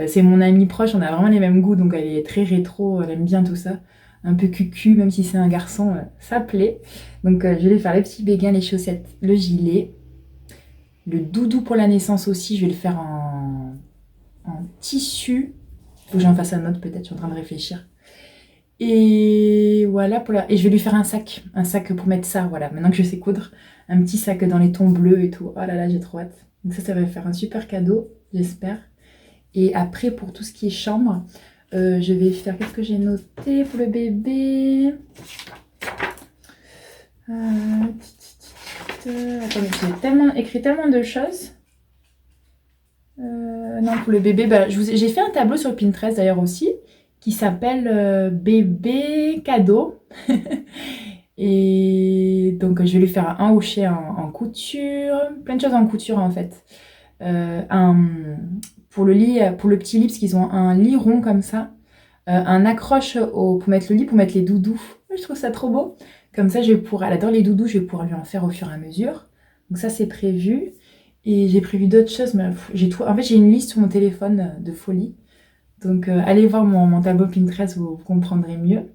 c'est mon amie proche, on a vraiment les mêmes goûts, donc elle est très rétro, elle aime bien tout ça. Un peu cucu, même si c'est un garçon, ça plaît. Donc je vais faire les petits béguins, les chaussettes, le gilet. Le doudou pour la naissance aussi, je vais le faire en tissu. Il faut que j'en fasse un autre peut-être, je suis en train de réfléchir. Et voilà, et je vais lui faire un sac pour mettre ça, voilà, maintenant que je sais coudre. Un petit sac dans les tons bleus et tout. Oh là là, j'ai trop hâte. Donc ça va faire un super cadeau, j'espère. Et après, pour tout ce qui est chambre, je vais faire... Qu'est-ce que j'ai noté pour le bébé? Attendez, j'ai écrit tellement de choses. Non, pour le bébé, j'ai fait un tableau sur Pinterest d'ailleurs aussi, qui s'appelle Bébé cadeau. Et donc, je vais lui faire un hochet en couture, plein de choses en couture en fait. Pour le petit lit, parce qu'ils ont un lit rond comme ça, un accroche pour mettre le lit, pour mettre les doudous. Je trouve ça trop beau. Comme ça, elle adore les doudous, je vais pouvoir lui en faire au fur et à mesure. Donc ça, c'est prévu. Et j'ai prévu d'autres choses, mais en fait, j'ai une liste sur mon téléphone de folie. Donc, allez voir mon tableau Pinterest, vous comprendrez mieux.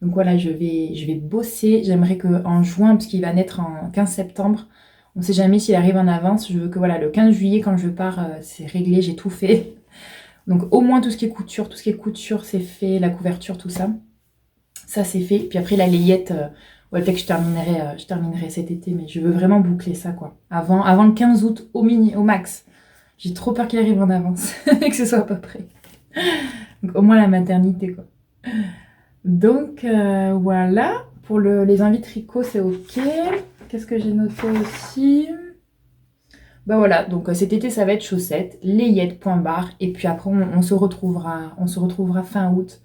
Donc voilà, je vais bosser. J'aimerais qu'en juin, puisqu'il va naître en 15 septembre, on ne sait jamais s'il arrive en avance. Je veux que voilà, le 15 juillet, quand je pars, c'est réglé, j'ai tout fait. Donc au moins tout ce qui est couture, c'est fait, la couverture, tout ça. Ça, c'est fait. Puis après, la layette, peut-être que je terminerai cet été, mais je veux vraiment boucler ça, quoi. Avant le 15 août, au max. J'ai trop peur qu'il arrive en avance et que ce soit pas prêt. Donc au moins la maternité quoi. Donc voilà, pour les envies tricot c'est ok. Qu'est-ce que j'ai noté aussi? Bah voilà, donc cet été ça va être chaussettes, layette, point barre, et puis après on se retrouvera fin août,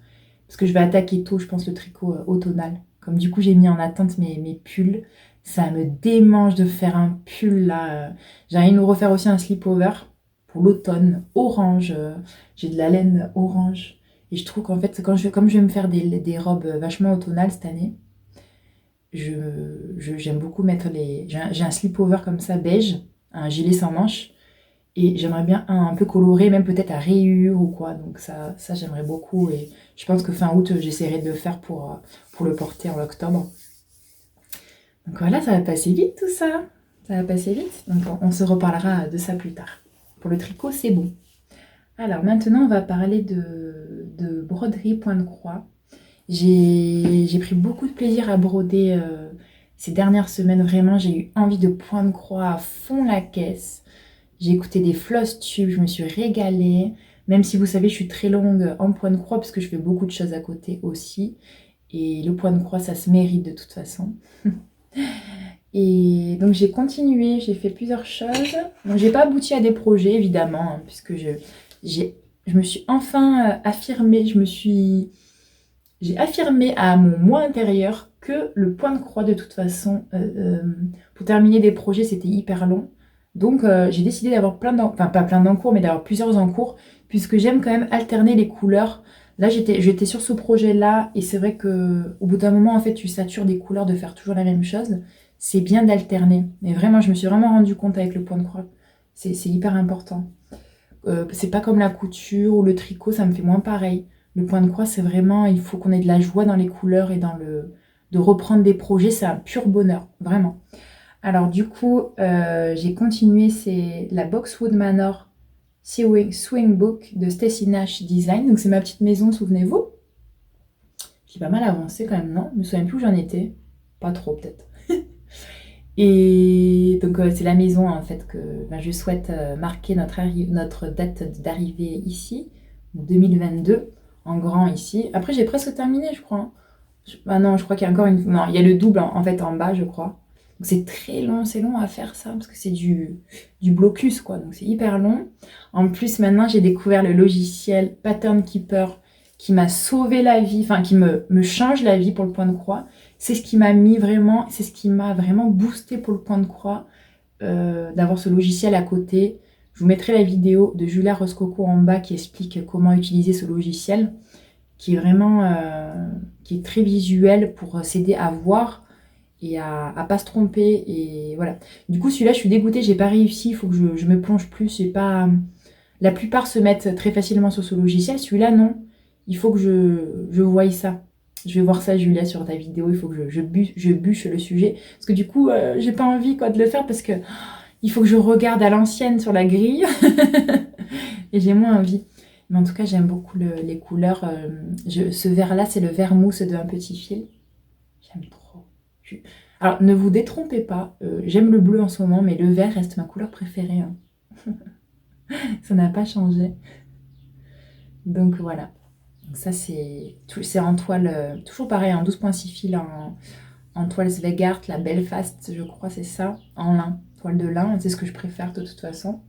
parce que je vais attaquer tôt, je pense, le tricot automnal. Comme du coup j'ai mis en attente mes pulls, ça me démange de faire un pull là. J'ai envie de nous refaire aussi un slip-over pour l'automne, orange, j'ai de la laine orange. Et je trouve qu'en fait, comme je vais me faire des robes vachement automnales cette année, j'aime beaucoup mettre j'ai un slip-over comme ça, beige, un gilet sans manches, et j'aimerais bien un peu coloré, même peut-être à rayures ou quoi. Donc ça j'aimerais beaucoup, et je pense que fin août, j'essaierai de le faire pour le porter en octobre. Donc voilà, ça va passer vite tout ça. Ça va passer vite. Donc on se reparlera de ça plus tard. Pour le tricot, c'est bon. Alors maintenant, on va parler de broderie point de croix. J'ai pris beaucoup de plaisir à broder ces dernières semaines. Vraiment, j'ai eu envie de point de croix à fond la caisse. J'ai écouté des floss tubes, je me suis régalée. Même si vous savez, je suis très longue en point de croix parce que je fais beaucoup de choses à côté aussi. Et le point de croix, ça se mérite de toute façon. Et donc j'ai continué, j'ai fait plusieurs choses. Donc j'ai pas abouti à des projets évidemment, hein, puisque je me suis enfin affirmée, j'ai affirmé à mon moi intérieur que le point de croix de toute façon, pour terminer des projets, c'était hyper long. Donc j'ai décidé d'avoir enfin pas plein d'encours, mais d'avoir plusieurs encours, puisque j'aime quand même alterner les couleurs. Là j'étais sur ce projet-là, et c'est vrai que au bout d'un moment, en fait, tu satures des couleurs de faire toujours la même chose. C'est bien d'alterner. Mais vraiment, je me suis vraiment rendu compte avec le point de croix. C'est hyper important. C'est pas comme la couture ou le tricot, ça me fait moins pareil. Le point de croix, c'est vraiment, il faut qu'on ait de la joie dans les couleurs et de reprendre des projets, c'est un pur bonheur, vraiment. Alors du coup, j'ai continué, c'est la Boxwood Manor Swing Book de Stacy Nash Design. Donc c'est ma petite maison, souvenez-vous. J'ai pas mal avancé quand même, non? Je me souviens plus où j'en étais. Pas trop peut-être. Et donc c'est la maison en fait que je souhaite marquer notre date d'arrivée ici, 2022, en grand ici. Après j'ai presque terminé je crois. Ah non, je crois qu'il y a encore une... Non, il y a le double en fait en bas je crois. Donc c'est très long, c'est long à faire ça, parce que c'est du blocus quoi, donc c'est hyper long. En plus maintenant j'ai découvert le logiciel Pattern Keeper qui m'a sauvé la vie, enfin qui me change la vie pour le point de croix. C'est ce qui m'a vraiment boosté pour le point de croix, d'avoir ce logiciel à côté. Je vous mettrai la vidéo de Julia Roscoco en bas qui explique comment utiliser ce logiciel, qui est vraiment qui est très visuel pour s'aider à voir et à pas se tromper. Et voilà. Du coup, celui-là, je suis dégoûtée, j'ai pas réussi, il faut que je me plonge plus. J'ai pas... La plupart se mettent très facilement sur ce logiciel. Celui-là, non. Il faut que je voie ça. Je vais voir ça, Julia, sur ta vidéo. Il faut que je bûche le sujet. Parce que du coup, j'ai pas envie quoi, de le faire parce que il faut que je regarde à l'ancienne sur la grille. Et j'ai moins envie. Mais en tout cas, j'aime beaucoup les couleurs. Ce vert-là, c'est le vert mousse de Un Petit Fil. J'aime trop. Alors, ne vous détrompez pas. J'aime le bleu en ce moment, mais le vert reste ma couleur préférée. Hein. Ça n'a pas changé. Donc voilà. Donc ça c'est en toile, toujours pareil, en 12,6 fils en toile Zweigart, la Belfast, je crois c'est ça, en lin, toile de lin, c'est ce que je préfère de toute façon.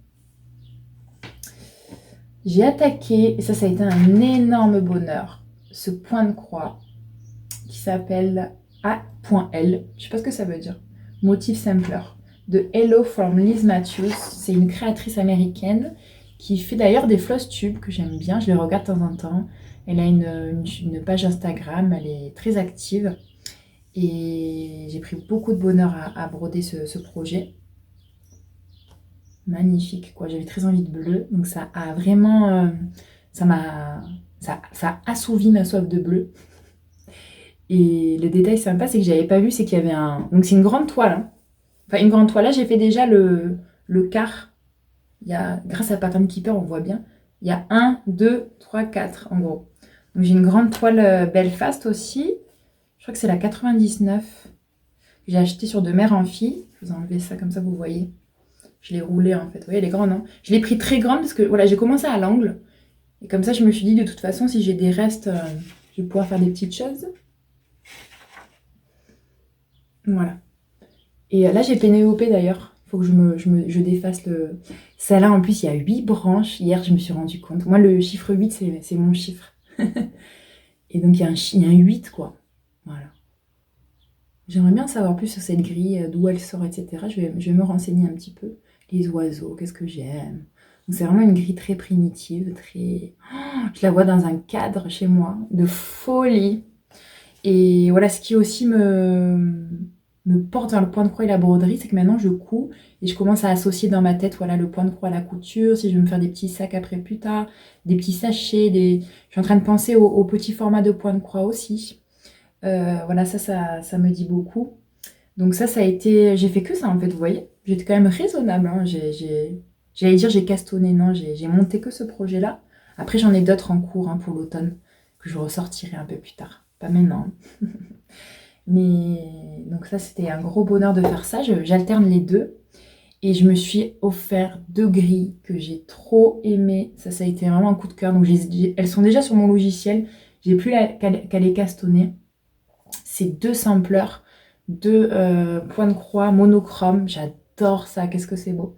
J'ai attaqué, et ça a été un énorme bonheur, ce point de croix qui s'appelle A.L, je sais pas ce que ça veut dire, Motif Sampler, de Hello from Liz Matthews. C'est une créatrice américaine qui fait d'ailleurs des floss tubes que j'aime bien, je les regarde de temps en temps. Elle a une page Instagram, elle est très active et j'ai pris beaucoup de bonheur à broder ce projet. Magnifique quoi, j'avais très envie de bleu, donc ça a vraiment, ça a assouvi ma soif de bleu. Et le détail sympa, c'est que j'avais pas vu, c'est qu'il y avait donc c'est une grande toile, hein. Enfin une grande toile, là j'ai fait déjà le quart. Grâce à Pattern Keeper, on voit bien, il y a 1, 2, 3, 4 en gros. Donc j'ai une grande toile Belfast aussi. Je crois que c'est la 99. J'ai acheté sur de mère en fille. Je vous ai enlevé ça comme ça, vous voyez. Je l'ai roulée en fait. Vous voyez, elle est grande, hein. Je l'ai pris très grande parce que voilà, j'ai commencé à l'angle. Et comme ça, je me suis dit, de toute façon, si j'ai des restes, je vais pouvoir faire des petites choses. Voilà. Et là, j'ai Pénélope d'ailleurs. Il faut que je défasse le... Celle-là, en plus, il y a 8 branches. Hier, je me suis rendu compte. Moi, le chiffre 8, c'est mon chiffre. Et donc, il y a un 8, quoi. Voilà. J'aimerais bien savoir plus sur cette grille, d'où elle sort, etc. Je vais me renseigner un petit peu. Les oiseaux, qu'est-ce que j'aime. Donc, c'est vraiment une grille très primitive, très... Oh, je la vois dans un cadre chez moi, de folie. Et voilà, ce qui aussi me porte vers le point de croix et la broderie, c'est que maintenant je couds et je commence à associer dans ma tête, voilà, le point de croix à la couture, si je veux me faire des petits sacs après plus tard, des petits sachets, je suis en train de penser au petit format de point de croix aussi. Voilà, ça me dit beaucoup. Donc ça a été, j'ai fait que ça en fait, vous voyez. J'étais quand même raisonnable, hein. J'allais dire j'ai castonné, non, j'ai monté que ce projet-là. Après j'en ai d'autres en cours, hein, pour l'automne, que je ressortirai un peu plus tard. Pas maintenant. Mais donc ça, c'était un gros bonheur de faire ça. J'alterne les deux. Et je me suis offert 2 grilles que j'ai trop aimées. Ça a été vraiment un coup de cœur. Donc elles sont déjà sur mon logiciel. J'ai plus qu'à les castonner. C'est 2 sampleurs, 2 points de croix monochrome. J'adore ça. Qu'est-ce que c'est beau.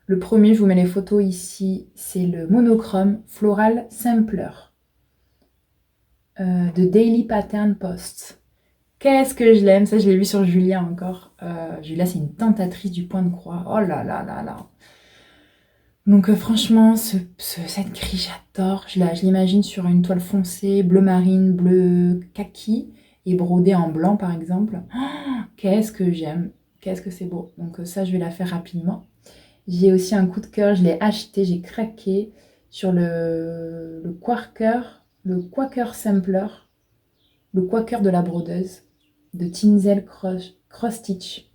Le premier, je vous mets les photos ici. C'est le monochrome Floral Sampler de Daily Pattern Post. Qu'est-ce que je l'aime, ça je l'ai vu sur Julia encore. Julia, c'est une tentatrice du point de croix. Oh là là là là. Donc franchement, cette grille, j'adore. Je l'imagine sur une toile foncée, bleu marine, bleu kaki, et brodée en blanc par exemple. Oh, qu'est-ce que j'aime. Qu'est-ce que c'est beau. Donc ça, je vais la faire rapidement. J'ai aussi un coup de cœur, je l'ai acheté, j'ai craqué sur le Quaker Sampler, le Quaker de la brodeuse, de Tinzel Cross Stitch.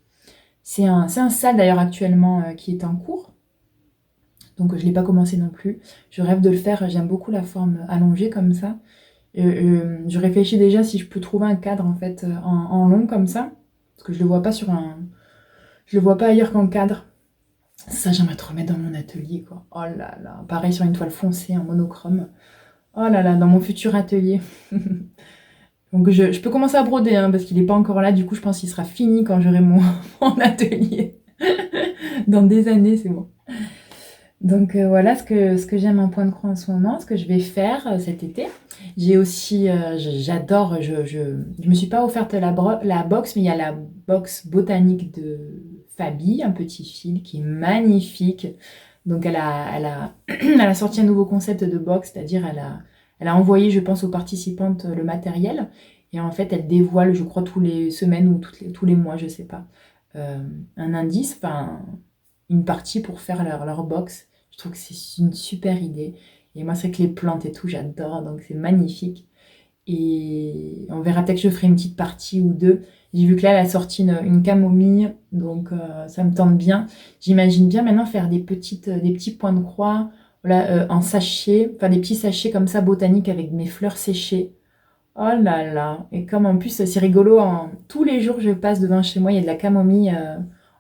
C'est un salle d'ailleurs actuellement qui est en cours. Donc je ne l'ai pas commencé non plus. Je rêve de le faire, j'aime beaucoup la forme allongée comme ça. Je réfléchis déjà si je peux trouver un cadre en fait en long comme ça. Parce que je le vois pas je le vois pas ailleurs qu'en cadre. Ça, j'aimerais trop mettre dans mon atelier, quoi. Oh là là. Pareil sur une toile foncée en monochrome. Oh là là, dans mon futur atelier. Donc je peux commencer à broder, hein, parce qu'il n'est pas encore là. Du coup, je pense qu'il sera fini quand j'aurai mon atelier. Dans des années, c'est bon. Donc voilà ce que j'aime en point de croix en ce moment, ce que je vais faire cet été. J'ai aussi, j'adore, je me suis pas offerte la box, mais il y a la box botanique de Fabi, un petit fil qui est magnifique. Donc elle a sorti un nouveau concept de box, c'est-à-dire elle a envoyé, je pense, aux participantes le matériel. Et en fait, elle dévoile, je crois, tous les semaines ou tous les mois, je sais pas, un indice, enfin une partie pour faire leur box. Je trouve que c'est une super idée. Et moi, c'est que les plantes et tout, j'adore, donc c'est magnifique. Et on verra peut-être que je ferai une petite partie ou deux. J'ai vu que là, elle a sorti une camomille, donc ça me tente bien. J'imagine bien maintenant faire des petits points de croix, voilà, en sachet, enfin des petits sachets comme ça botaniques avec mes fleurs séchées. Oh là là! Et comme en plus, c'est rigolo, tous les jours je passe devant chez moi, il y a de la camomille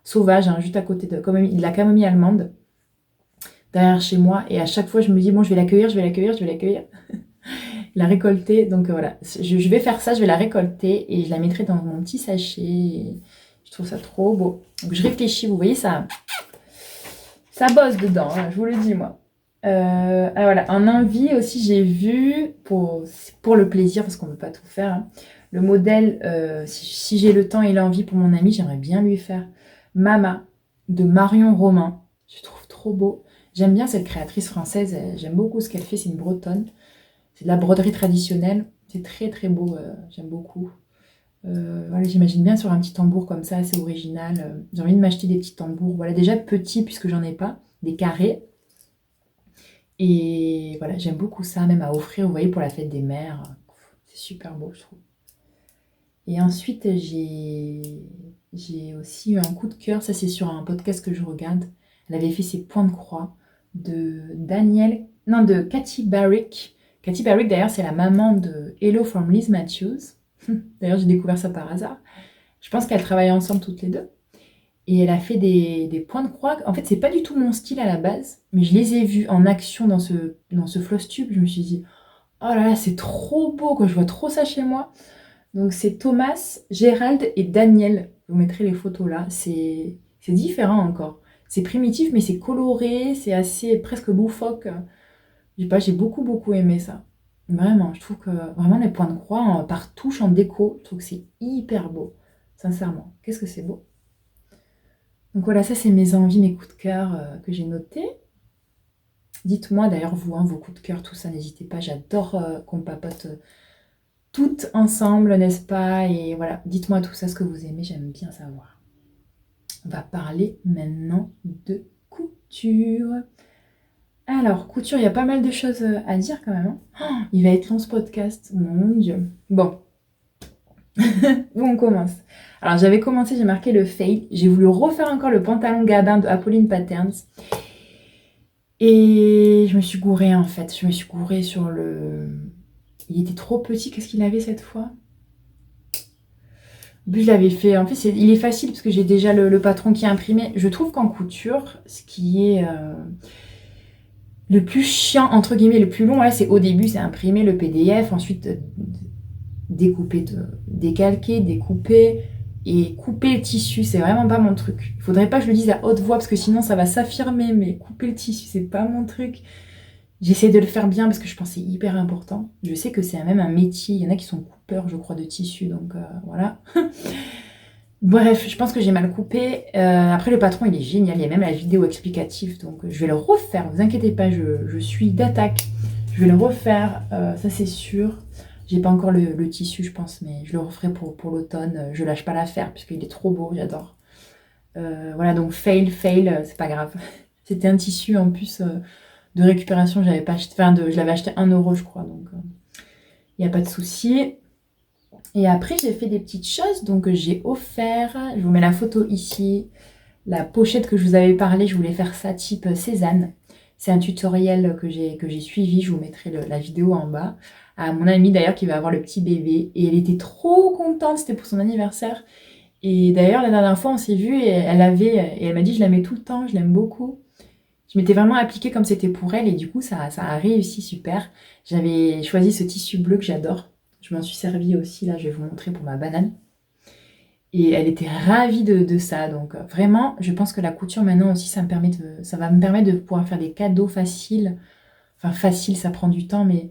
sauvage, hein, juste à côté de la camomille allemande derrière chez moi. Et à chaque fois, je me dis, bon, je vais l'accueillir, la récolter. Donc voilà, je vais faire ça, je vais la récolter et je la mettrai dans mon petit sachet. Et je trouve ça trop beau. Donc je réfléchis, vous voyez, ça bosse dedans, hein, je vous le dis, moi. Alors voilà, en envie aussi, j'ai vu, pour le plaisir, parce qu'on ne peut pas tout faire, hein, le modèle, si j'ai le temps et l'envie pour mon ami, j'aimerais bien lui faire Mama de Marion Romain. Je trouve trop beau. J'aime bien cette créatrice française, j'aime beaucoup ce qu'elle fait, c'est une bretonne. C'est de la broderie traditionnelle, c'est très très beau, j'aime beaucoup. Voilà, j'imagine bien sur un petit tambour comme ça, assez original. J'ai envie de m'acheter des petits tambours, voilà, déjà petits puisque j'en ai pas, des carrés. Et voilà, j'aime beaucoup ça, même à offrir, vous voyez, pour la fête des mères. C'est super beau, je trouve. Et ensuite, j'ai aussi eu un coup de cœur, ça c'est sur un podcast que je regarde. Elle avait fait ses points de croix de Katy Barrick. Katy Barrick, d'ailleurs, c'est la maman de Hello from Liz Matthews. D'ailleurs, j'ai découvert ça par hasard. Je pense qu'elles travaillent ensemble toutes les deux. Et elle a fait des points de croix. En fait, c'est pas du tout mon style à la base, mais je les ai vus en action dans ce floss tube. Je me suis dit, oh là là, c'est trop beau, quoi. Je vois trop ça chez moi. Donc, c'est Thomas, Gérald et Daniel. Je vous mettrai les photos là. C'est différent encore. C'est primitif, mais c'est coloré. C'est assez presque loufoque. Je sais pas, j'ai beaucoup, beaucoup aimé ça. Vraiment, je trouve que vraiment les points de croix par touche en déco, je trouve que c'est hyper beau. Sincèrement, qu'est-ce que c'est beau. Donc voilà, ça c'est mes envies, mes coups de cœur que j'ai notés. Dites-moi d'ailleurs vous, hein, vos coups de cœur, tout ça, n'hésitez pas. J'adore qu'on papote toutes ensemble, n'est-ce pas? Et voilà, dites-moi tout ça, ce que vous aimez, j'aime bien savoir. On va parler maintenant de couture. Alors, couture, il y a pas mal de choses à dire quand même. Hein. Oh, il va être long ce podcast, mon Dieu. Bon, où on commence? Alors, j'avais commencé, j'ai marqué le fail. J'ai voulu refaire encore le pantalon Gabin de Apolline Patterns. Et je me suis gourée en fait. Je me suis gourée sur le... Il était trop petit, qu'est-ce qu'il avait cette fois? En plus, je l'avais fait... En fait, il est facile parce que j'ai déjà le patron qui est imprimé. Je trouve qu'en couture, ce qui est... le plus chiant, entre guillemets, le plus long, là, c'est au début, c'est imprimer le PDF, ensuite découper, décalquer, découper et couper le tissu. C'est vraiment pas mon truc. Il faudrait pas que je le dise à haute voix parce que sinon ça va s'affirmer, mais couper le tissu, c'est pas mon truc. J'essaie de le faire bien parce que je pense que c'est hyper important. Je sais que c'est même un métier. Il y en a qui sont coupeurs, je crois, de tissu, donc voilà. Bref, je pense que j'ai mal coupé. Après, le patron, il est génial. Il y a même la vidéo explicative. Donc, je vais le refaire. Ne vous inquiétez pas, je suis d'attaque. Je vais le refaire, ça c'est sûr. J'ai pas encore le tissu, je pense, mais je le referai pour l'automne. Je lâche pas l'affaire, puisqu'il est trop beau, j'adore. Voilà, donc fail, c'est pas grave. C'était un tissu, en plus, de récupération. J'avais pas acheté, je l'avais acheté 1 euro, je crois. Donc, il n'y a pas de souci. Et après, j'ai fait des petites choses. Donc, j'ai offert, je vous mets la photo ici, la pochette que je vous avais parlé. Je voulais faire ça type Cézanne. C'est un tutoriel que j'ai suivi. Je vous mettrai la vidéo en bas. À mon amie d'ailleurs qui va avoir le petit bébé. Et elle était trop contente. C'était pour son anniversaire. Et d'ailleurs, la dernière fois, on s'est vu et elle m'a dit je la mets tout le temps. Je l'aime beaucoup. Je m'étais vraiment appliquée comme c'était pour elle. Et du coup, ça a réussi super. J'avais choisi ce tissu bleu que j'adore. Je m'en suis servie aussi, là, je vais vous montrer pour ma banane. Et elle était ravie de ça. Donc vraiment, je pense que la couture maintenant aussi, ça va me permettre de pouvoir faire des cadeaux faciles. Enfin, facile, ça prend du temps, mais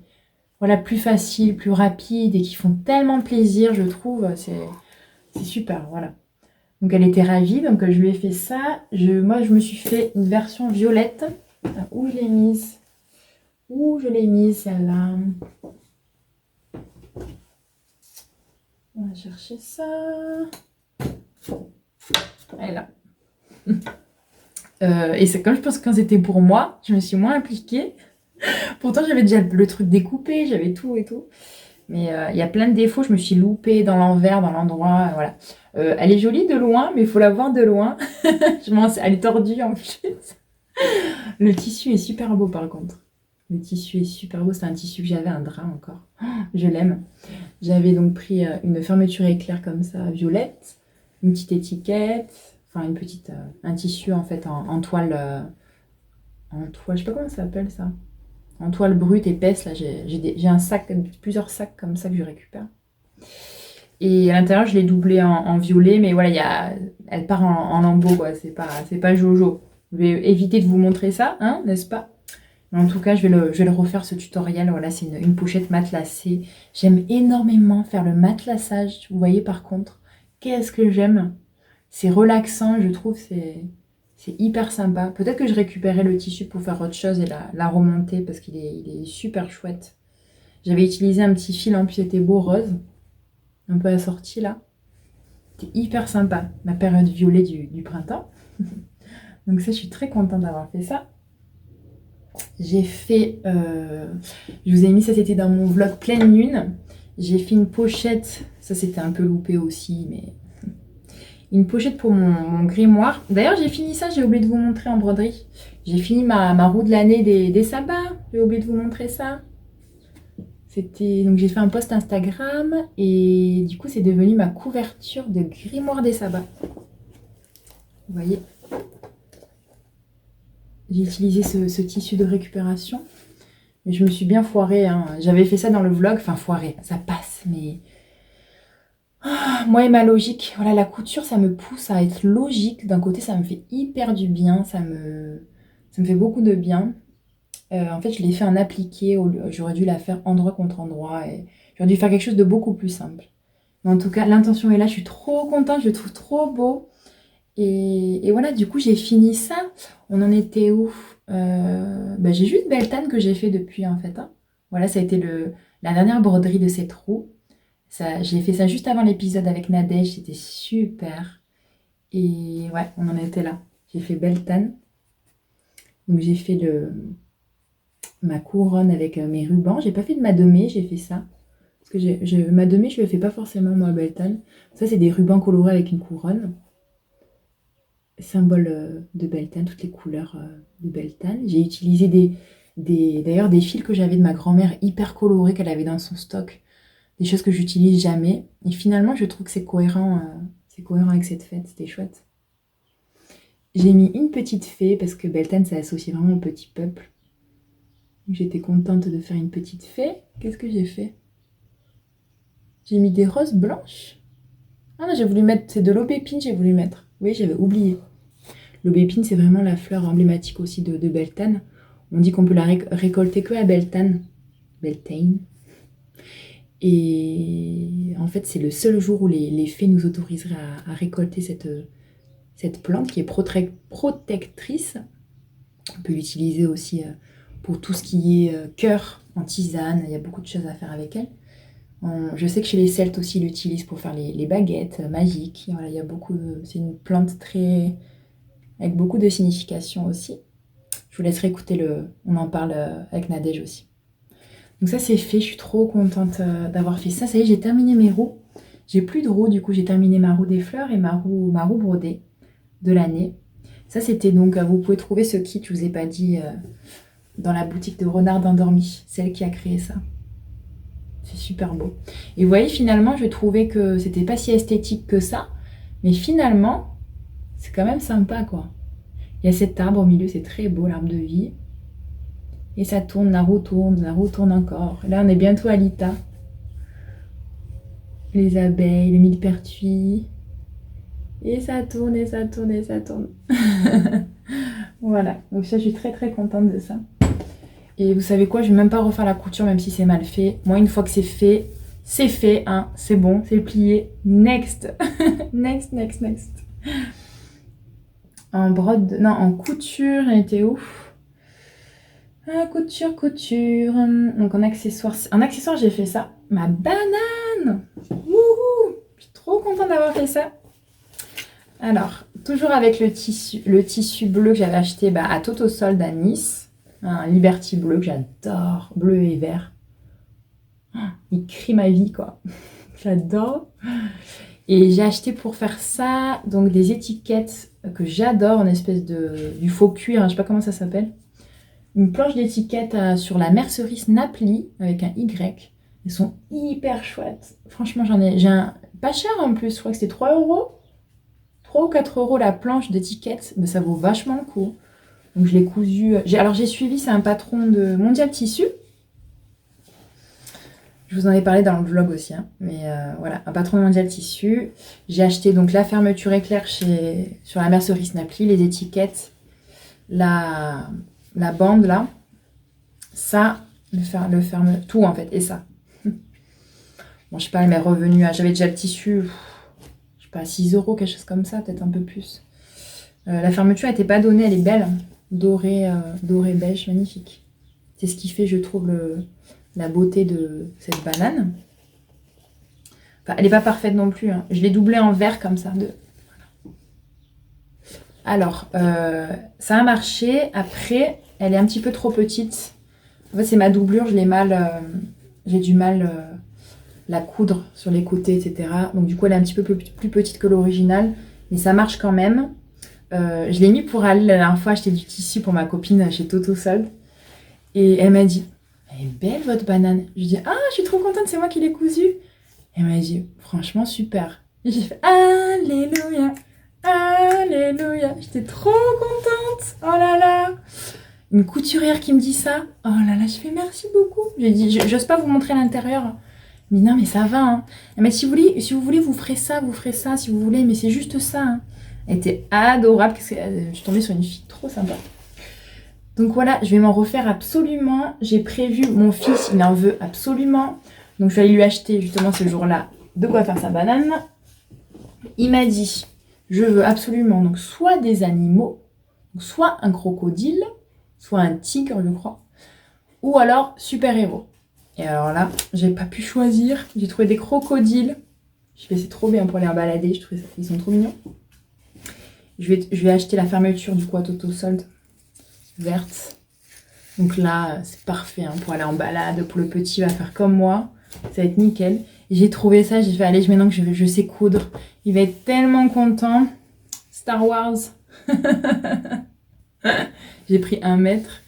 voilà, plus facile, plus rapide et qui font tellement plaisir, je trouve. C'est super, voilà. Donc elle était ravie, donc je lui ai fait ça. Moi, je me suis fait une version violette. Où je l'ai mise? Où je l'ai mise, celle-là? On va chercher ça. Elle est là. Et c'est comme je pense que quand c'était pour moi, je me suis moins impliquée. Pourtant, j'avais déjà le truc découpé, j'avais tout et tout. Mais il y a plein de défauts, je me suis loupée dans l'envers, dans l'endroit, voilà. Elle est jolie de loin, mais il faut la voir de loin. Elle est tordue en plus. Le tissu est super beau par contre. Le tissu est super beau, c'est un tissu que j'avais, un drap encore. Oh, je l'aime. J'avais donc pris une fermeture éclair comme ça, violette, une petite étiquette, enfin un tissu en fait en toile, je sais pas comment ça s'appelle ça, en toile brute épaisse. Là, j'ai un sac, plusieurs sacs comme ça que je récupère. Et à l'intérieur, je l'ai doublé en violet, mais voilà, elle part en lambeaux, quoi. C'est pas Jojo. Je vais éviter de vous montrer ça, hein, n'est-ce pas? Mais en tout cas, je vais le refaire ce tutoriel. Voilà, c'est une pochette matelassée. J'aime énormément faire le matelassage. Vous voyez, par contre, qu'est-ce que j'aime. C'est relaxant, je trouve. C'est hyper sympa. Peut-être que je récupérerai le tissu pour faire autre chose et la remonter parce qu'il est super chouette. J'avais utilisé un petit fil, en plus, c'était beau rose. Un peu assorti, là. C'était hyper sympa. Ma période violet du printemps. Donc ça, je suis très contente d'avoir fait ça. J'ai fait, je vous ai mis ça, c'était dans mon vlog pleine lune. J'ai fait une pochette, ça c'était un peu loupé aussi, mais une pochette pour mon grimoire. D'ailleurs, j'ai fini ça, j'ai oublié de vous montrer en broderie. J'ai fini ma roue de l'année des sabbats, j'ai oublié de vous montrer ça. Donc j'ai fait un post Instagram et du coup c'est devenu ma couverture de grimoire des sabbats. Vous voyez, j'ai utilisé ce tissu de récupération. Mais je me suis bien foirée, hein. J'avais fait ça dans le vlog. Enfin, foirée, ça passe, mais... moi et ma logique. Voilà, la couture, ça me pousse à être logique. D'un côté, ça me fait hyper du bien. Ça me fait beaucoup de bien. En fait, je l'ai fait en appliqué. J'aurais dû la faire endroit contre endroit. Et j'aurais dû faire quelque chose de beaucoup plus simple. Mais en tout cas, l'intention est là. Je suis trop contente. Je le trouve trop beau. Et voilà, du coup, j'ai fini ça. On en était où? J'ai juste Beltane que j'ai fait depuis, en fait, hein. Voilà, ça a été la dernière broderie de cette roue. J'ai fait ça juste avant l'épisode avec Nadège. C'était super. Et ouais, on en était là. J'ai fait Beltane. Donc, j'ai fait ma couronne avec mes rubans. J'ai pas fait de mademé, j'ai fait ça. Parce que mademé, je le fais pas forcément, moi, Beltane. Ça, c'est des rubans colorés avec une couronne. Symbole de Beltane, toutes les couleurs de Beltane. J'ai utilisé d'ailleurs des fils que j'avais de ma grand-mère hyper colorés qu'elle avait dans son stock. Des choses que j'utilise jamais. Et finalement, je trouve que c'est cohérent avec cette fête. C'était chouette. J'ai mis une petite fée parce que Beltane, ça associe vraiment au petit peuple. J'étais contente de faire une petite fée. Qu'est-ce que j'ai fait? J'ai mis des roses blanches. Ah non, j'ai voulu mettre... C'est de l'aubépine, j'ai voulu mettre. Oui, j'avais oublié. L'aubépine, c'est vraiment la fleur emblématique aussi de Beltane. On dit qu'on peut la récolter que à Beltane. Beltane. Et en fait, c'est le seul jour où les fées nous autoriseraient à récolter cette plante qui est protectrice. On peut l'utiliser aussi pour tout ce qui est cœur en tisane. Il y a beaucoup de choses à faire avec elle. Je sais que chez les Celtes aussi, ils l'utilisent pour faire les baguettes magiques. Voilà, il y a c'est une plante avec beaucoup de signification aussi. Je vous laisserai écouter on en parle avec Nadège aussi. Donc ça c'est fait, je suis trop contente d'avoir fait ça. Ça y est, j'ai terminé mes roues. J'ai plus de roues, du coup j'ai terminé ma roue des fleurs et ma roue brodée de l'année. Ça c'était donc, vous pouvez trouver ce kit, je vous ai pas dit, dans la boutique de Renard Endormi, celle qui a créé ça. C'est super beau. Et vous voyez, finalement, je trouvais que c'était pas si esthétique que ça. Mais finalement, c'est quand même sympa, quoi. Il y a cet arbre au milieu, c'est très beau, l'arbre de vie. Et ça tourne, la roue tourne encore. Là, on est bientôt à l'Ita. Les abeilles, les millepertuis. Et ça tourne, et ça tourne, et ça tourne. Voilà. Donc ça, je suis très, très contente de ça. Et vous savez quoi, je vais même pas refaire la couture, même si c'est mal fait. Moi, une fois que c'est fait, hein. C'est bon, c'est plié. Next. Next, next, next. En couture, elle était ouf. Couture. Donc en accessoire, j'ai fait ça. Ma banane. Wouhou. Je suis trop contente d'avoir fait ça. Alors, toujours avec le tissu bleu que j'avais acheté à Toto Solde à Nice. Un Liberty bleu que j'adore. Bleu et vert. Il crie ma vie, quoi. J'adore. Et j'ai acheté pour faire ça donc des étiquettes que j'adore, en espèce du faux cuir, hein, je sais pas comment ça s'appelle. Une planche d'étiquettes sur la mercerie Snaply avec un Y. Elles sont hyper chouettes. Franchement, j'ai un pas cher en plus, je crois que c'était 3 €. 3 ou 4 € la planche d'étiquettes, mais ça vaut vachement le coup. Donc je l'ai cousu. J'ai suivi, c'est un patron de Mondial Tissu. Je vous en ai parlé dans le vlog aussi, hein. Mais voilà, un patron de Mondial Tissu. J'ai acheté donc la fermeture éclair sur la mercerie Snaply, les étiquettes, la bande là, ça, le ferme, tout en fait, et ça. Bon, je sais pas, elle m'est revenue, j'avais déjà le tissu, je sais pas, 6 €, quelque chose comme ça, peut-être un peu plus. La fermeture n'était pas donnée, elle est belle, dorée beige, magnifique. C'est ce qui fait, je trouve, la beauté de cette banane. Enfin, elle n'est pas parfaite non plus, hein. Je l'ai doublée en vert comme ça. Alors, ça a marché. Après, elle est un petit peu trop petite. En fait, c'est ma doublure, j'ai du mal la coudre sur les côtés, etc. Donc du coup, elle est un petit peu plus petite que l'original. Mais ça marche quand même. Je l'ai mis pour aller la dernière fois acheter du tissu pour ma copine chez Toto Solde. Et elle m'a dit, elle est belle votre banane. Je lui ai dit, ah, je suis trop contente, c'est moi qui l'ai cousue. Elle m'a dit, franchement, super. Et j'ai fait, alléluia, Alléluia. J'étais trop contente. Oh là là. Une couturière qui me dit ça. Oh là là, je fais merci beaucoup. J'ai dit, j'ose pas vous montrer l'intérieur. Mais non, mais ça va. Hein. Mais si vous voulez, vous ferez ça, si vous voulez. Mais c'est juste ça. Hein. Elle était adorable. Je suis tombée sur une fille trop sympa. Donc voilà, je vais m'en refaire absolument. J'ai prévu, mon fils, il en veut absolument. Donc je vais aller lui acheter justement ce jour-là de quoi faire sa banane. Il m'a dit, je veux absolument donc soit des animaux, soit un crocodile, soit un tigre, je crois, ou alors super-héros. Et alors là, j'ai pas pu choisir. J'ai trouvé des crocodiles. Je fais c'est trop bien pour aller en balader. Je trouve ça, ils sont trop mignons. Je vais acheter la fermeture du Quatoto solde verte. Donc là, c'est parfait hein, pour aller en balade. Pour le petit, il va faire comme moi. Ça va être nickel. Et j'ai trouvé ça. J'ai fait, allez, maintenant que je sais coudre. Il va être tellement content. Star Wars. J'ai pris 1 mètre.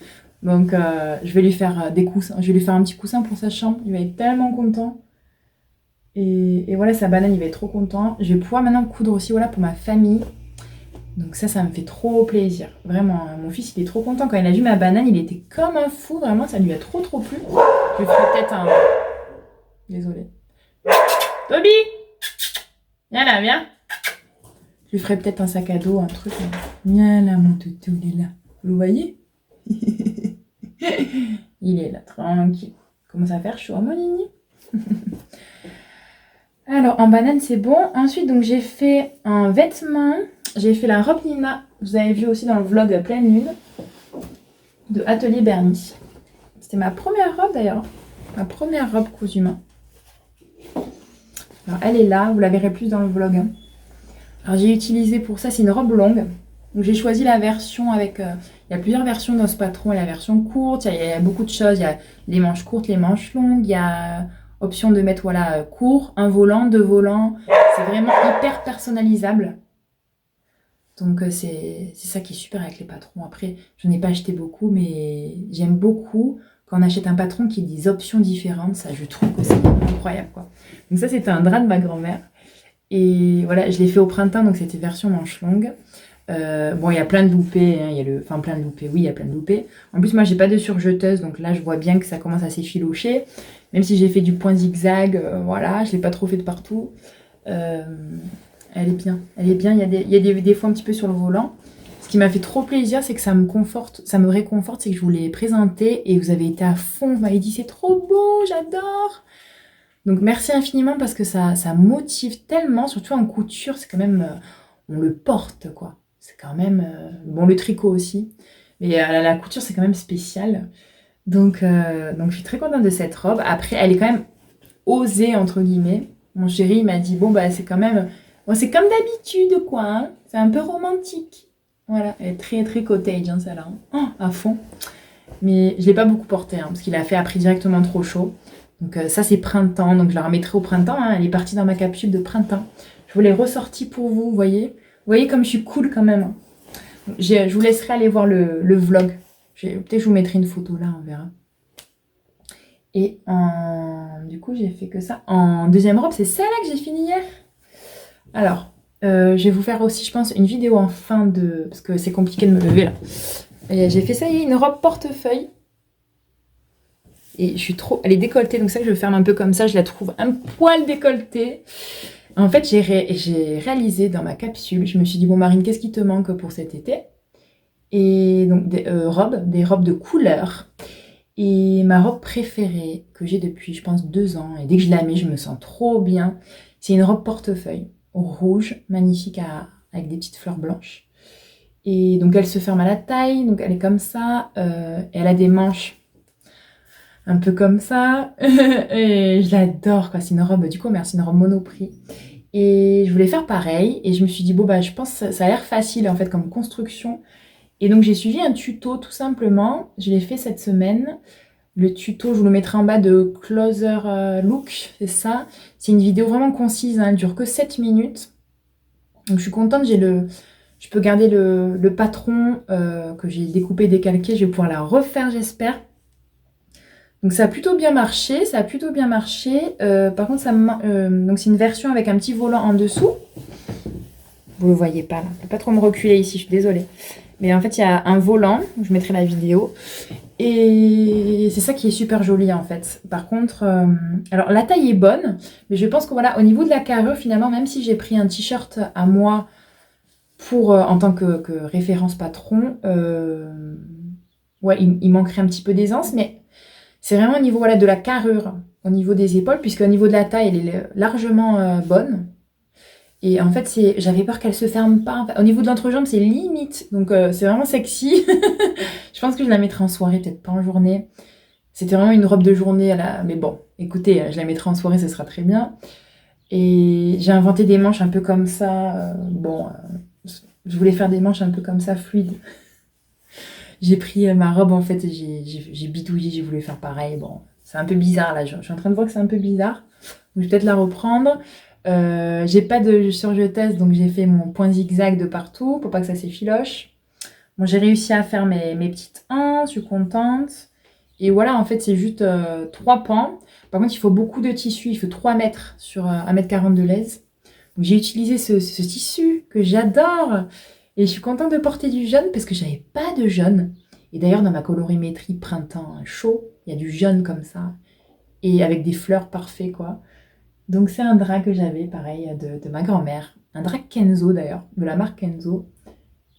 Donc, je vais lui faire des coussins. Je vais lui faire un petit coussin pour sa chambre. Il va être tellement content. Et voilà, sa banane, il va être trop content. Je vais pouvoir maintenant coudre aussi voilà, pour ma famille. Donc ça me fait trop plaisir. Vraiment, mon fils, il est trop content. Quand il a vu ma banane, il était comme un fou. Vraiment, ça lui a trop plu. Je lui ferai peut-être un... Désolée. Toby! Viens là, viens. Je lui ferai peut-être un sac à dos, un truc. Viens là, mon toutou, il est là. Vous le voyez? Il est là, tranquille. Commence à faire chaud, mon nini. Alors, en banane, c'est bon. Ensuite, donc j'ai fait un vêtement. J'ai fait la robe Nina. Vous avez vu aussi dans le vlog Pleine Lune de Atelier Bernie. C'était ma première robe d'ailleurs. Ma première robe cousue main. Alors, elle est là. Vous la verrez plus dans le vlog. Hein. Alors, j'ai utilisé pour ça, c'est une robe longue. Donc, j'ai choisi la version avec... il y a plusieurs versions dans ce patron. Il y a la version courte. Il y a beaucoup de choses. Il y a les manches courtes, les manches longues. Il y a... option de mettre voilà court, un volant, 2 volants. C'est vraiment hyper personnalisable. Donc c'est ça qui est super avec les patrons. Après, je n'ai pas acheté beaucoup, mais j'aime beaucoup quand on achète un patron qui a des options différentes. Ça, je trouve que c'est incroyable, quoi. Donc ça, c'était un drap de ma grand-mère. Et voilà, je l'ai fait au printemps, donc c'était version manche longue. Bon, il y a plein de loupés, hein, enfin plein de loupés, oui, il y a plein de loupés. En plus, moi, j'ai pas de surjeteuse, donc là, je vois bien que ça commence à s'effilocher. Même si j'ai fait du point zigzag, voilà, je l'ai pas trop fait de partout. Elle est bien, elle est bien. Il y a des fois un petit peu sur le volant. Ce qui m'a fait trop plaisir, c'est que ça me conforte, ça me réconforte, c'est que je vous l'ai présenté et vous avez été à fond. Vous m'avez dit c'est trop beau, j'adore. Donc merci infiniment parce que ça motive tellement, surtout en couture, c'est quand même, on le porte quoi. C'est quand même, bon le tricot aussi, mais la couture c'est quand même spécial. Donc je suis très contente de cette robe. Après elle est quand même osée entre guillemets. Mon chéri il m'a dit bon bah c'est quand même, bon, c'est comme d'habitude quoi, hein. C'est un peu romantique. Voilà, elle est très très cottage hein, celle-là, hein. Oh, à fond. Mais je l'ai pas beaucoup portée hein, parce qu'il a fait après directement trop chaud. Donc ça c'est printemps, donc je la remettrai au printemps, hein. Elle est partie dans ma capsule de printemps. Je vous l'ai ressortie pour vous, vous voyez. Vous voyez comme je suis cool quand même. Je vous laisserai aller voir le vlog. Peut-être je vous mettrai une photo là, on verra. Et du coup j'ai fait que ça. En deuxième robe, c'est celle-là que j'ai fini hier. Alors, je vais vous faire aussi, je pense, une vidéo en fin de... Parce que c'est compliqué de me lever là. Et j'ai fait ça, il y a une robe portefeuille. Et je suis trop... Elle est décolletée, donc ça que je ferme un peu comme ça. Je la trouve un poil décolletée. En fait, j'ai réalisé dans ma capsule, je me suis dit, bon Marine, qu'est-ce qui te manque pour cet été? Et donc des robes de couleur. Et ma robe préférée, que j'ai depuis, je pense, 2 ans, et dès que je la mets, je me sens trop bien, c'est une robe portefeuille, rouge, magnifique, avec des petites fleurs blanches. Et donc elle se ferme à la taille, donc elle est comme ça, et elle a des manches un peu comme ça, et je l'adore, quoi. C'est une robe du commerce, une robe Monoprix. Et je voulais faire pareil, et je me suis dit, bon, bah, je pense que ça a l'air facile, en fait, comme construction. Et donc, j'ai suivi un tuto, tout simplement. Je l'ai fait cette semaine. Le tuto, je vous le mettrai en bas de Closer Look, c'est ça. C'est une vidéo vraiment concise, hein, elle dure que 7 minutes. Donc, je suis contente, je peux garder le patron que j'ai découpé, décalqué. Je vais pouvoir la refaire, j'espère. Donc ça a plutôt bien marché, Par contre, donc c'est une version avec un petit volant en dessous. Vous le voyez pas là. Je peux pas trop me reculer ici, je suis désolée. Mais en fait, il y a un volant, je mettrai la vidéo. Et c'est ça qui est super joli en fait. Par contre, alors la taille est bonne, mais je pense que voilà, au niveau de la carrure, finalement, même si j'ai pris un t-shirt à moi pour en tant que référence patron, ouais, il manquerait un petit peu d'aisance, mais c'est vraiment au niveau voilà, de la carrure, au niveau des épaules, puisque au niveau de la taille, elle est largement bonne. Et en fait, j'avais peur qu'elle se ferme pas. Au niveau de l'entrejambe, c'est limite. Donc, c'est vraiment sexy. Je pense que je la mettrai en soirée, peut-être pas en journée. C'était vraiment une robe de journée. Mais bon, écoutez, je la mettrai en soirée, ce sera très bien. Et j'ai inventé des manches un peu comme ça. Je voulais faire des manches un peu comme ça, fluides. J'ai pris ma robe, en fait, et j'ai bidouillé, j'ai voulu faire pareil. Bon, c'est un peu bizarre, là. Je suis en train de voir que c'est un peu bizarre. Donc, je vais peut-être la reprendre. J'ai pas de surjetesse, donc j'ai fait mon point zigzag de partout pour pas que ça s'effiloche. Bon, j'ai réussi à faire mes petites hanches, je suis contente. Et voilà, en fait, c'est juste 3 pans. Par contre, il faut beaucoup de tissu, il faut 3 mètres sur 1,40 m de laise. Donc j'ai utilisé ce tissu que j'adore. Et je suis contente de porter du jaune parce que j'avais pas de jaune. Et d'ailleurs, dans ma colorimétrie printemps chaud, il y a du jaune comme ça. Et avec des fleurs parfaites, quoi. Donc c'est un drap que j'avais, pareil, de ma grand-mère. Un drap Kenzo d'ailleurs, de la marque Kenzo.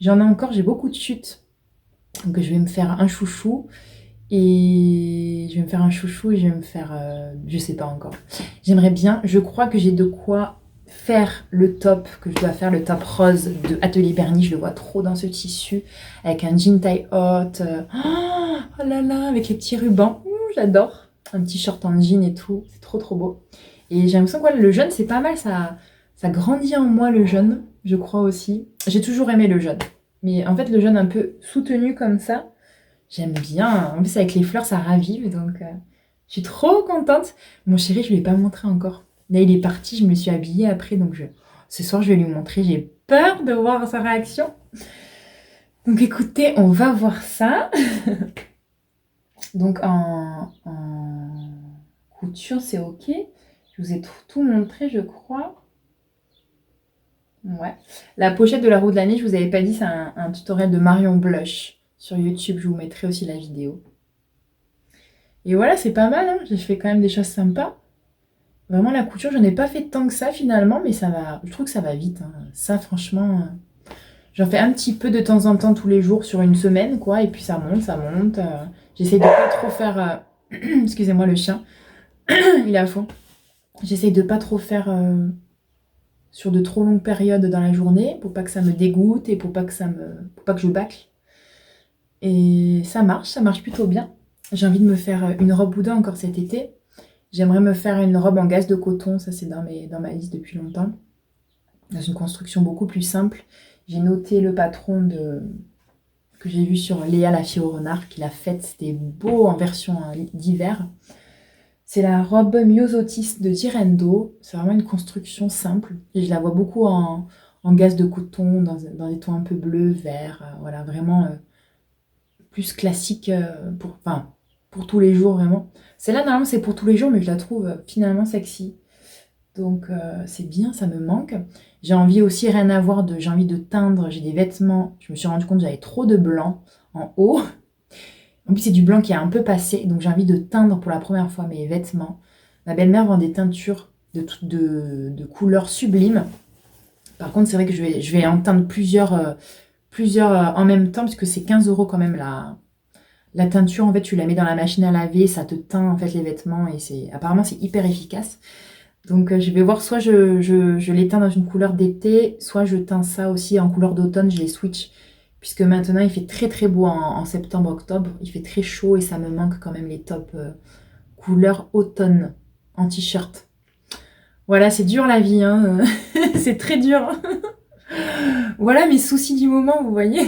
J'en ai encore, j'ai beaucoup de chutes. Donc je vais me faire un chouchou. Et je vais me faire un chouchou et je vais me faire... je sais pas encore. J'aimerais bien, je crois que j'ai de quoi faire le top que je dois faire, le top rose de Atelier Bernie. Je le vois trop dans ce tissu, avec un jean taille haute. Oh là là, avec les petits rubans. J'adore. Un petit short en jean et tout. C'est trop trop beau. Et j'ai l'impression que le jaune, c'est pas mal, ça grandit en moi le jaune, je crois aussi. J'ai toujours aimé le jaune. Mais en fait, le jaune un peu soutenu comme ça, j'aime bien. En plus, avec les fleurs, ça ravive, donc je suis trop contente. Mon chéri, je lui ai pas montré encore. Là, il est parti, je me suis habillée après, donc ce soir, je vais lui montrer. J'ai peur de voir sa réaction. Donc écoutez, on va voir ça. Donc en couture, c'est ok. Je vous ai tout montré, je crois. Ouais. La pochette de la roue de l'année, je vous avais pas dit, c'est un tutoriel de Marion Blush sur YouTube. Je vous mettrai aussi la vidéo. Et voilà, c'est pas mal, hein. J'ai fait quand même des choses sympas. Vraiment, la couture, je n'ai pas fait tant que ça finalement, mais ça va. Je trouve que ça va vite, hein. Ça, franchement, j'en fais un petit peu de temps en temps tous les jours sur une semaine, quoi. Et puis ça monte, ça monte. J'essaie de pas trop faire. Excusez-moi, le chien. Il est à fond. J'essaie de pas trop faire sur de trop longues périodes dans la journée pour pas que ça me dégoûte et pour pas que je bâcle. Et ça marche plutôt bien. J'ai envie de me faire une robe boudin encore cet été. J'aimerais me faire une robe en gaze de coton, ça c'est dans ma liste depuis longtemps. Dans une construction beaucoup plus simple. J'ai noté le patron que j'ai vu sur Léa la fille au renard qui l'a faite. C'était beau en version d'hiver. C'est la robe Myosotis de Direndo. C'est vraiment une construction simple. Et je la vois beaucoup en gaze de coton, dans des tons un peu bleus, verts. Voilà, vraiment plus classique pour tous les jours, vraiment. Celle-là, normalement, c'est pour tous les jours, mais je la trouve finalement sexy. Donc, c'est bien, ça me manque. J'ai envie aussi, rien à voir, j'ai envie de teindre. J'ai des vêtements. Je me suis rendu compte que j'avais trop de blanc en haut. En plus, c'est du blanc qui est un peu passé, donc j'ai envie de teindre pour la première fois mes vêtements. Ma belle-mère vend des teintures de couleurs sublimes. Par contre, c'est vrai que je vais en teindre plusieurs en même temps, puisque c'est 15 € quand même la teinture. En fait, tu la mets dans la machine à laver, ça te teint en fait les vêtements, et apparemment c'est hyper efficace. Donc je vais voir, soit je les teins dans une couleur d'été, soit je teins ça aussi en couleur d'automne, je les switch. Puisque maintenant, il fait très très beau en septembre-octobre. Il fait très chaud et ça me manque quand même les tops couleur automne en t-shirt. Voilà, c'est dur la vie, hein. C'est très dur. Voilà mes soucis du moment, vous voyez.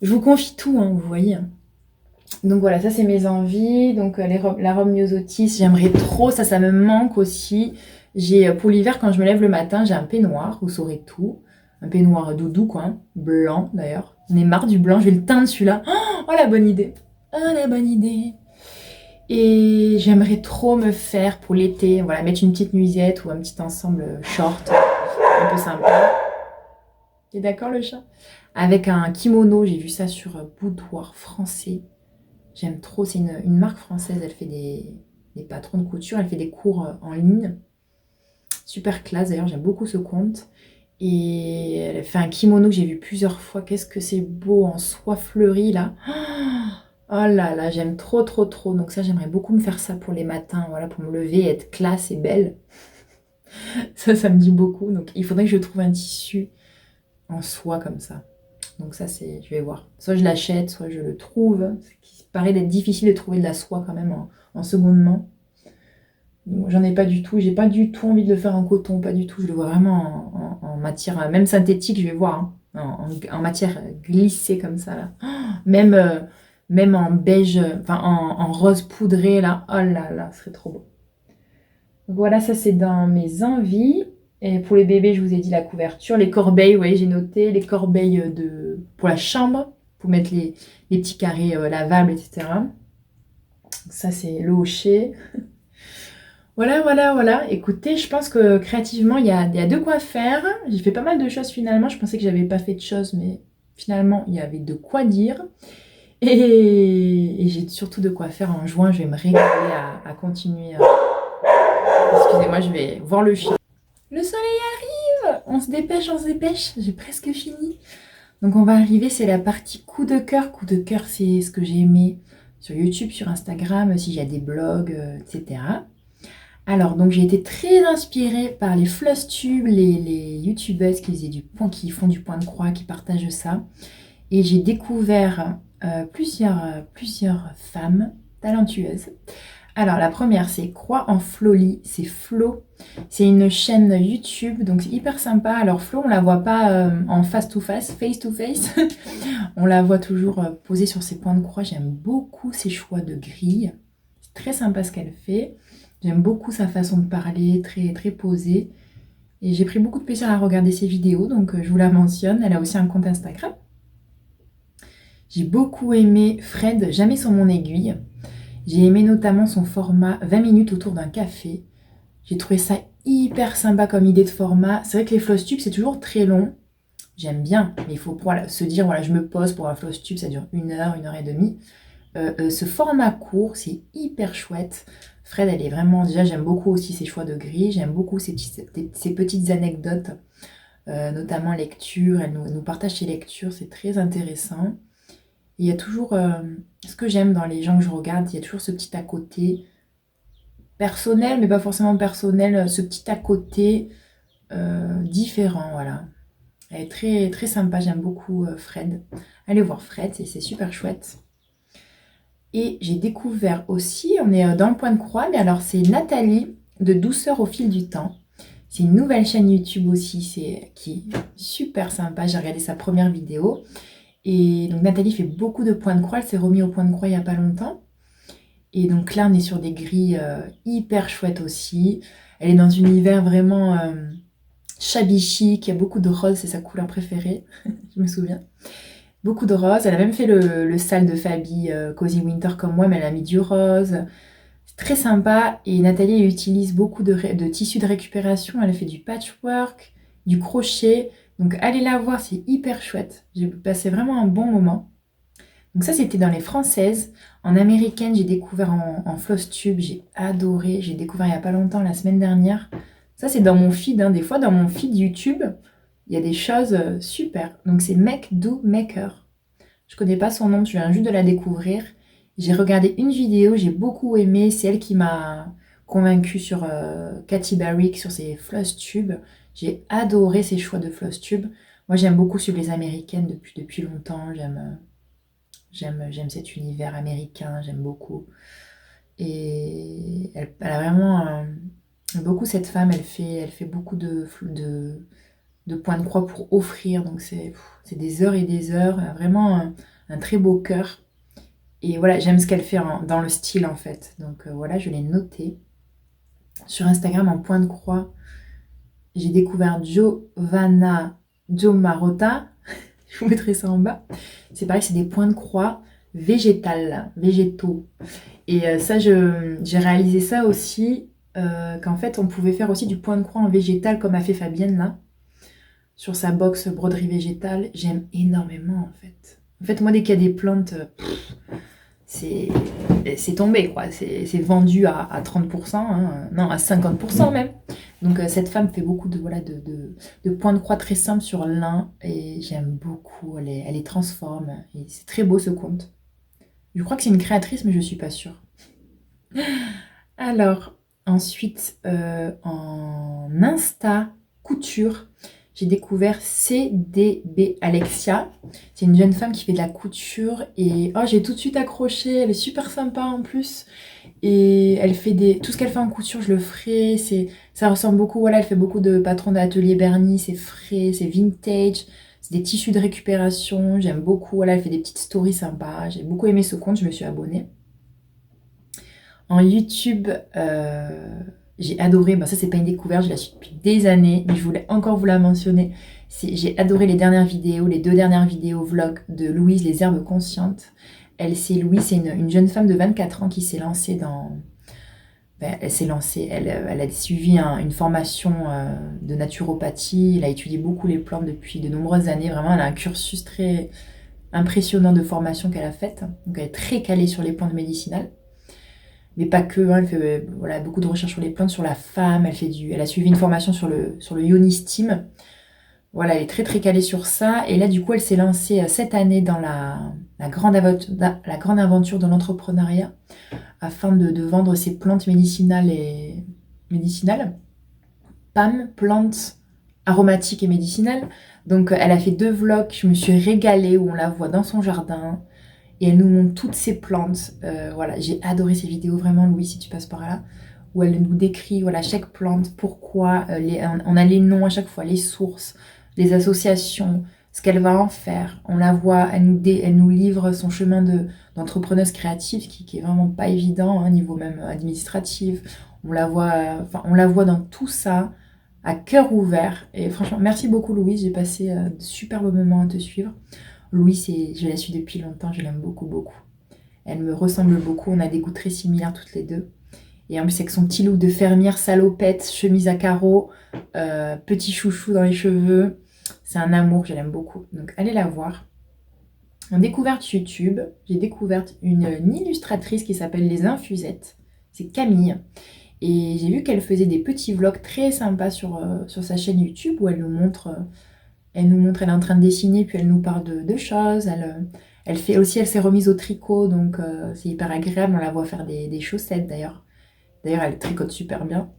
Je vous confie tout, hein, vous voyez. Donc voilà, ça c'est mes envies. Donc la robe Myosotis, j'aimerais trop, ça me manque aussi. Pour l'hiver, quand je me lève le matin, j'ai un peignoir, vous saurez tout. Un peignoir doudou, quoi, hein. Blanc d'ailleurs. On est marre du blanc, je vais le teindre celui-là. Oh la bonne idée. Oh la bonne idée. Et j'aimerais trop me faire pour l'été, voilà, mettre une petite nuisette ou un petit ensemble short. Un un peu sympa. T'es d'accord le chat? Avec un kimono, j'ai vu ça sur Boudoir Français. J'aime trop, c'est une marque française, elle fait des patrons de couture, elle fait des cours en ligne. Super classe d'ailleurs, j'aime beaucoup ce compte. Et elle a fait un kimono que j'ai vu plusieurs fois. Qu'est-ce que c'est beau en soie fleurie là. Oh là là, j'aime trop trop trop. Donc ça, j'aimerais beaucoup me faire ça pour les matins, voilà, pour me lever et être classe et belle. Ça me dit beaucoup. Donc il faudrait que je trouve un tissu en soie comme ça. Donc ça, je vais voir. Soit je l'achète, soit je le trouve. Ce qui paraît d'être difficile de trouver de la soie quand même en seconde main. J'en ai pas du tout. J'ai pas du tout envie de le faire en coton, pas du tout. Je le vois vraiment en matière, même synthétique, je vais voir. Hein, en matière glissée comme ça là. Même, même en beige, enfin en rose poudré là. Oh là là, ce serait trop beau. Donc voilà, ça c'est dans mes envies. Et pour les bébés, je vous ai dit la couverture. Les corbeilles, vous voyez, j'ai noté les corbeilles pour la chambre, pour mettre les petits carrés lavables, etc. Ça c'est le hocher. Voilà, voilà, voilà. Écoutez, je pense que créativement, il y a de quoi faire. J'ai fait pas mal de choses finalement. Je pensais que j'avais pas fait de choses, mais finalement, il y avait de quoi dire. Et j'ai surtout de quoi faire en juin. Je vais me régaler à continuer. Excusez-moi, je vais voir le chien. Le soleil arrive! On se dépêche, on se dépêche. J'ai presque fini. Donc on va arriver, c'est la partie coup de cœur. Coup de cœur, c'est ce que j'ai aimé sur YouTube, sur Instagram, s'il y a des blogs, etc. Alors, donc j'ai été très inspirée par les Flosstube, les youtubeuses qui font du point de croix, qui partagent ça. Et j'ai découvert plusieurs femmes talentueuses. Alors, la première, c'est Croix en Floli, c'est Flo. C'est une chaîne YouTube, donc c'est hyper sympa. Alors, Flo, on la voit pas en face-to-face. On la voit toujours posée sur ses points de croix. J'aime beaucoup ses choix de grille. C'est très sympa ce qu'elle fait. J'aime beaucoup sa façon de parler, très, très posée. Et j'ai pris beaucoup de plaisir à regarder ses vidéos, donc je vous la mentionne. Elle a aussi un compte Instagram. J'ai beaucoup aimé Fred, jamais sur mon aiguille. J'ai aimé notamment son format 20 minutes autour d'un café. J'ai trouvé ça hyper sympa comme idée de format. C'est vrai que les Flosstube, c'est toujours très long. J'aime bien, mais il faut se dire, voilà, je me pose pour un Flosstube, ça dure 1 heure et demie. Ce format court, c'est hyper chouette. Fred, elle est vraiment... Déjà, j'aime beaucoup aussi ses choix de gris. J'aime beaucoup ses petites anecdotes, notamment lecture. Elle nous partage ses lectures, c'est très intéressant. Et il y a toujours... ce que j'aime dans les gens que je regarde, il y a toujours ce petit à côté personnel, mais pas forcément personnel, ce petit à côté différent, voilà. Elle est très, très sympa, j'aime beaucoup Fred. Allez voir Fred, c'est super chouette. Et j'ai découvert aussi, on est dans le point de croix, mais alors c'est Nathalie de Douceur au fil du temps. C'est une nouvelle chaîne YouTube aussi, qui est super sympa. J'ai regardé sa première vidéo. Et donc Nathalie fait beaucoup de points de croix. Elle s'est remise au point de croix il n'y a pas longtemps. Et donc là, on est sur des grilles hyper chouettes aussi. Elle est dans un univers vraiment shabby chic. Il y a beaucoup de rose, c'est sa couleur préférée, je me souviens. Beaucoup de rose. Elle a même fait le style de Fabi Cozy Winter comme moi, mais elle a mis du rose. C'est très sympa. Et Nathalie elle utilise beaucoup de tissus de récupération. Elle a fait du patchwork, du crochet. Donc allez la voir, c'est hyper chouette. J'ai passé vraiment un bon moment. Donc ça, c'était dans les françaises. En américaine, j'ai découvert en Flosstube. J'ai adoré. J'ai découvert il n'y a pas longtemps, la semaine dernière. Ça, c'est dans mon feed. Hein. Des fois, dans mon feed YouTube, il y a des choses super. Donc c'est Make Do Maker. Je connais pas son nom, je viens juste de la découvrir. J'ai regardé une vidéo, j'ai beaucoup aimé. C'est elle qui m'a convaincue sur Katy Barrick, sur ses Flosstube. J'ai adoré ses choix de Flosstube. Moi, j'aime beaucoup suivre les américaines depuis longtemps. J'aime cet univers américain, j'aime beaucoup. Et elle a vraiment beaucoup cette femme. Elle fait beaucoup de points de croix pour offrir. Donc c'est des heures et des heures. Elle a vraiment un très beau cœur. Et voilà, j'aime ce qu'elle fait dans le style en fait. Donc voilà, je l'ai noté. Sur Instagram, en point de croix, j'ai découvert Jo Marotta. Je vous mettrai ça en bas. C'est pareil, c'est des points de croix végétaux. Et ça, j'ai réalisé ça aussi, qu'en fait, on pouvait faire aussi du point de croix en végétal, comme a fait Fabienne là. sur sa box broderie végétale. J'aime énormément en fait. En fait, moi, dès qu'il y a des plantes, c'est tombé quoi. C'est vendu à 30%, hein, non, à 50% même. Donc cette femme fait beaucoup de, voilà, de points de croix très simples sur l'un et j'aime beaucoup. Elle les transforme et c'est très beau ce compte. Je crois que c'est une créatrice, mais je suis pas sûre. Alors, ensuite, en Insta couture, j'ai découvert CDB Alexia. C'est une jeune femme qui fait de la couture et oh, j'ai tout de suite accroché. Elle est super sympa en plus. Et elle fait tout ce qu'elle fait en couture, je le ferai. Ça ressemble beaucoup, voilà, elle fait beaucoup de patrons d'atelier Bernie. C'est frais, c'est vintage. C'est des tissus de récupération. J'aime beaucoup. Voilà, elle fait des petites stories sympas. J'ai beaucoup aimé ce compte, je me suis abonnée. En YouTube, j'ai adoré, ça c'est pas une découverte, je la suis depuis des années, mais je voulais encore vous la mentionner. J'ai adoré les dernières vidéos, les 2 dernières vidéos vlog de Louise, les herbes conscientes. Louise, c'est une jeune femme de 24 ans qui s'est lancée dans... elle s'est lancée, elle a suivi une formation de naturopathie, elle a étudié beaucoup les plantes depuis de nombreuses années, vraiment elle a un cursus très impressionnant de formation qu'elle a faite, donc elle est très calée sur les plantes médicinales. Mais pas que, hein, elle fait voilà, beaucoup de recherches sur les plantes, sur la femme, elle a suivi une formation sur le Yoni Steam. Voilà, elle est très très calée sur ça. Et là, du coup, elle s'est lancée cette année dans la grande aventure de l'entrepreneuriat afin de vendre ses plantes médicinales PAM, plantes aromatiques et médicinales. Donc, elle a fait 2 vlogs, je me suis régalée où on la voit dans son jardin. Et elle nous montre toutes ses plantes. Voilà, j'ai adoré ces vidéos, vraiment, Louis, si tu passes par là. Où elle nous décrit voilà, chaque plante, pourquoi, on a les noms à chaque fois, les sources, les associations, ce qu'elle va en faire. On la voit, elle nous livre son chemin d'entrepreneuse créative qui est vraiment pas évident, hein, niveau même administratif. On la voit dans tout ça, à cœur ouvert. Et franchement, merci beaucoup Louise, j'ai passé de super beaux moments à te suivre. Louise, je la suis depuis longtemps, je l'aime beaucoup, beaucoup. Elle me ressemble beaucoup, on a des goûts très similaires toutes les deux. Et en plus, avec son petit look de fermière salopette, chemise à carreaux, petit chouchou dans les cheveux, c'est un amour, je l'aime beaucoup. Donc allez la voir. En découverte YouTube, j'ai découvert une illustratrice qui s'appelle Les Infusettes. C'est Camille. Et j'ai vu qu'elle faisait des petits vlogs très sympas sur sa chaîne YouTube où elle nous montre... elle est en train de dessiner, puis elle nous parle de choses. Elle s'est remise au tricot, donc c'est hyper agréable. On la voit faire des chaussettes d'ailleurs. D'ailleurs, elle tricote super bien.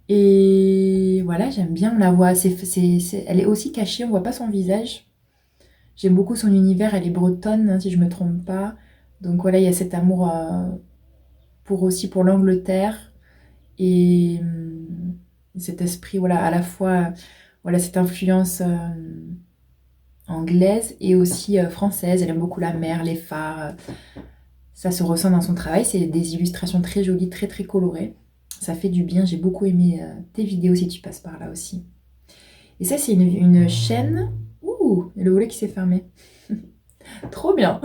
Et voilà, j'aime bien. On la voit, elle est aussi cachée, on voit pas son visage. J'aime beaucoup son univers, elle est bretonne, hein, si je me trompe pas. Donc voilà, il y a cet amour pour l'Angleterre. Et cet esprit, voilà, à la fois... voilà, cette influence anglaise et aussi française. Elle aime beaucoup la mer, les phares. Ça se ressent dans son travail. C'est des illustrations très jolies, très très colorées. Ça fait du bien. J'ai beaucoup aimé tes vidéos si tu passes par là aussi. Et ça, c'est une chaîne... Ouh, le volet qui s'est fermé. Trop bien.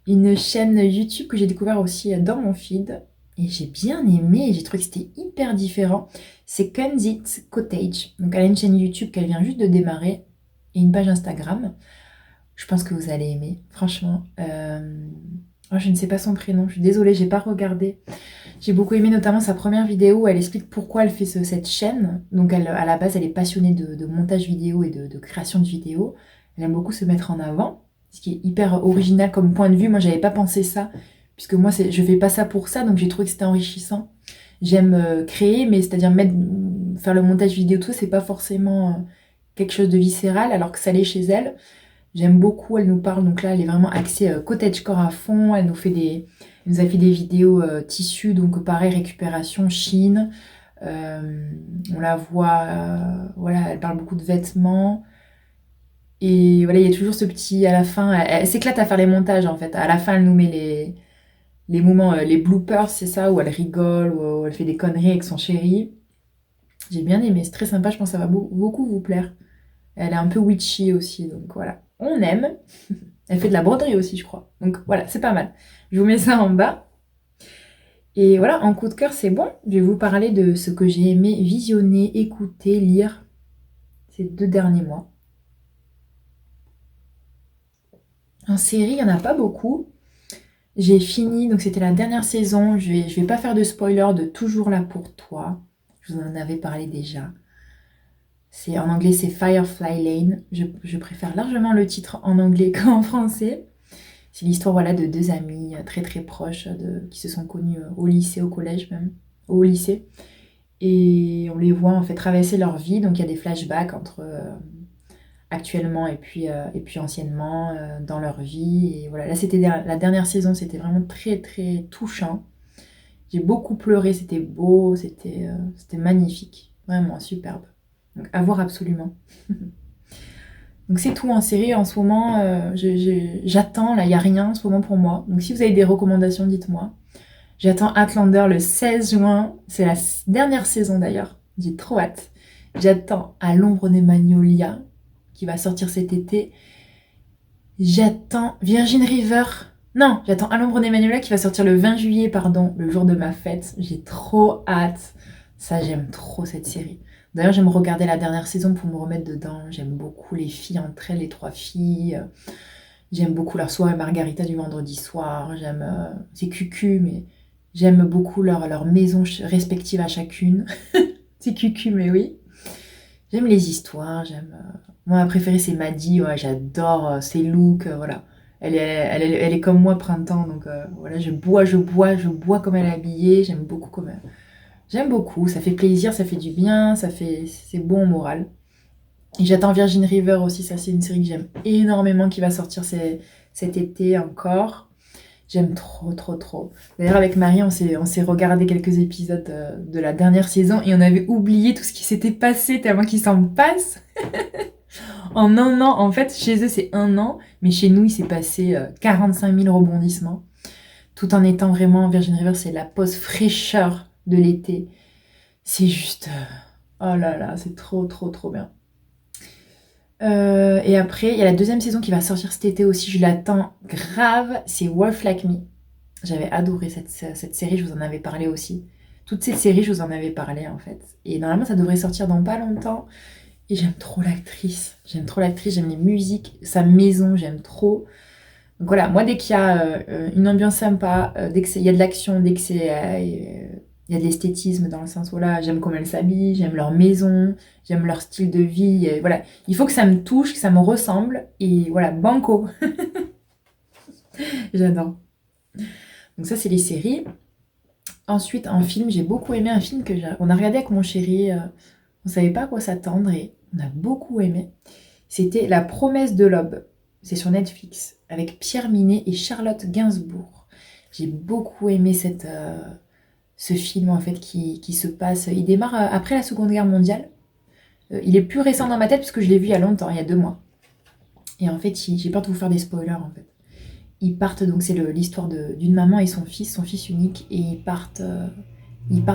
Une chaîne YouTube que j'ai découvert aussi dans mon feed. Et j'ai bien aimé, j'ai trouvé que c'était hyper différent. C'est Kunzit Cottage. Donc elle a une chaîne YouTube qu'elle vient juste de démarrer et une page Instagram. Je pense que vous allez aimer, franchement. Oh, je ne sais pas son prénom, je suis désolée, j'ai pas regardé. J'ai beaucoup aimé notamment sa première vidéo où elle explique pourquoi elle fait cette chaîne. Donc à la base, elle est passionnée de montage vidéo et de création de vidéos. Elle aime beaucoup se mettre en avant, ce qui est hyper original comme point de vue. Moi, j'avais pas pensé ça. Puisque moi, je fais pas ça pour ça, donc j'ai trouvé que c'était enrichissant. J'aime créer, mais c'est-à-dire faire le montage vidéo, tout ça, c'est pas forcément quelque chose de viscéral, alors que ça l'est chez elle. J'aime beaucoup, elle nous parle, donc là, elle est vraiment axée cottagecore à fond. Elle nous a fait des vidéos tissus, donc pareil, récupération, Chine. On la voit, voilà, elle parle beaucoup de vêtements. Et voilà, il y a toujours ce petit, à la fin, elle s'éclate à faire les montages, en fait. À la fin, elle nous met les moments, les bloopers, c'est ça, où elle rigole, où elle fait des conneries avec son chéri. J'ai bien aimé, c'est très sympa, je pense que ça va beaucoup vous plaire. Elle est un peu witchy aussi, donc voilà. On aime. Elle fait de la broderie aussi, je crois. Donc voilà, c'est pas mal. Je vous mets ça en bas. Et voilà, en coup de cœur, c'est bon. Je vais vous parler de ce que j'ai aimé visionner, écouter, lire ces 2 derniers mois. En série, il n'y en a pas beaucoup. J'ai fini, donc c'était la dernière saison. Je vais pas faire de spoiler de Toujours là pour toi. Je vous en avais parlé déjà. En anglais, c'est Firefly Lane. Je préfère largement le titre en anglais qu'en français. C'est l'histoire voilà, de 2 amis très très proches qui se sont connus au lycée, au collège même, au lycée. Et on les voit en fait traverser leur vie. Donc il y a des flashbacks entre actuellement et puis anciennement dans leur vie. Et voilà, là c'était la dernière saison, c'était vraiment très très touchant. J'ai beaucoup pleuré, c'était beau, c'était magnifique, vraiment superbe. Donc à voir absolument. Donc c'est tout en série en ce moment, j'attends, là il n'y a rien en ce moment pour moi. Donc si vous avez des recommandations, dites-moi. J'attends Outlander le 16 juin, c'est la dernière saison d'ailleurs, j'ai trop hâte. J'attends À l'ombre des magnolias, qui va sortir cet été. J'attends Virgin River. Non, j'attends À l'ombre des magnolias qui va sortir le 20 juillet, pardon, le jour de ma fête. J'ai trop hâte. Ça, j'aime trop cette série. D'ailleurs, j'aime regarder la dernière saison pour me remettre dedans. J'aime beaucoup les filles entre elles, les 3 filles. J'aime beaucoup leur soirée margarita du vendredi soir. C'est cucu, mais j'aime beaucoup leur maison respective à chacune. C'est cucu, mais oui. J'aime les histoires, Moi, ma préférée, c'est Maddie. Ouais, j'adore ses looks, voilà. Elle est comme moi, printemps, donc voilà, je bois comme elle est habillée. J'aime beaucoup, ça fait plaisir, ça fait du bien, c'est bon au moral. Et j'attends Virgin River aussi, ça c'est une série que j'aime énormément qui va sortir cet été encore. J'aime trop, trop, trop. D'ailleurs, avec Marie, on s'est regardé quelques épisodes de la dernière saison et on avait oublié tout ce qui s'était passé tellement qu'il s'en passe. En un an, en fait, chez eux, c'est 1 an, mais chez nous, il s'est passé 45 000 rebondissements. Tout en étant vraiment, Virgin River, c'est la pause fraîcheur de l'été. C'est juste... oh là là, c'est trop, trop, trop bien. Et après, il y a la 2e saison qui va sortir cet été aussi, je l'attends grave, c'est Wolf Like Me. J'avais adoré cette série, je vous en avais parlé aussi. Toutes ces séries, je vous en avais parlé en fait. Et normalement, ça devrait sortir dans pas longtemps. Et j'aime trop l'actrice, j'aime les musiques, sa maison, j'aime trop. Donc voilà, moi dès qu'il y a une ambiance sympa, dès qu'il y a de l'action, dès qu'il y a de l'esthétisme dans le sens où là, j'aime comment elles s'habillent, j'aime leur maison, j'aime leur style de vie. Et voilà, il faut que ça me touche, que ça me ressemble. Et voilà, banco. J'adore. Donc ça, c'est les séries. Ensuite, en film, j'ai beaucoup aimé un film on a regardé avec mon chéri. On savait pas à quoi s'attendre et on a beaucoup aimé. C'était La promesse de l'aube. C'est sur Netflix avec Pierre Ninet et Charlotte Gainsbourg. J'ai beaucoup aimé ce film en fait qui se passe. Il démarre après la Seconde Guerre mondiale. Il est plus récent dans ma tête parce que je l'ai vu il y a longtemps, il y a 2 mois. Et en fait, j'ai peur de vous faire des spoilers en fait. Ils partent, donc c'est l'histoire d'une maman et son fils unique, et ils partent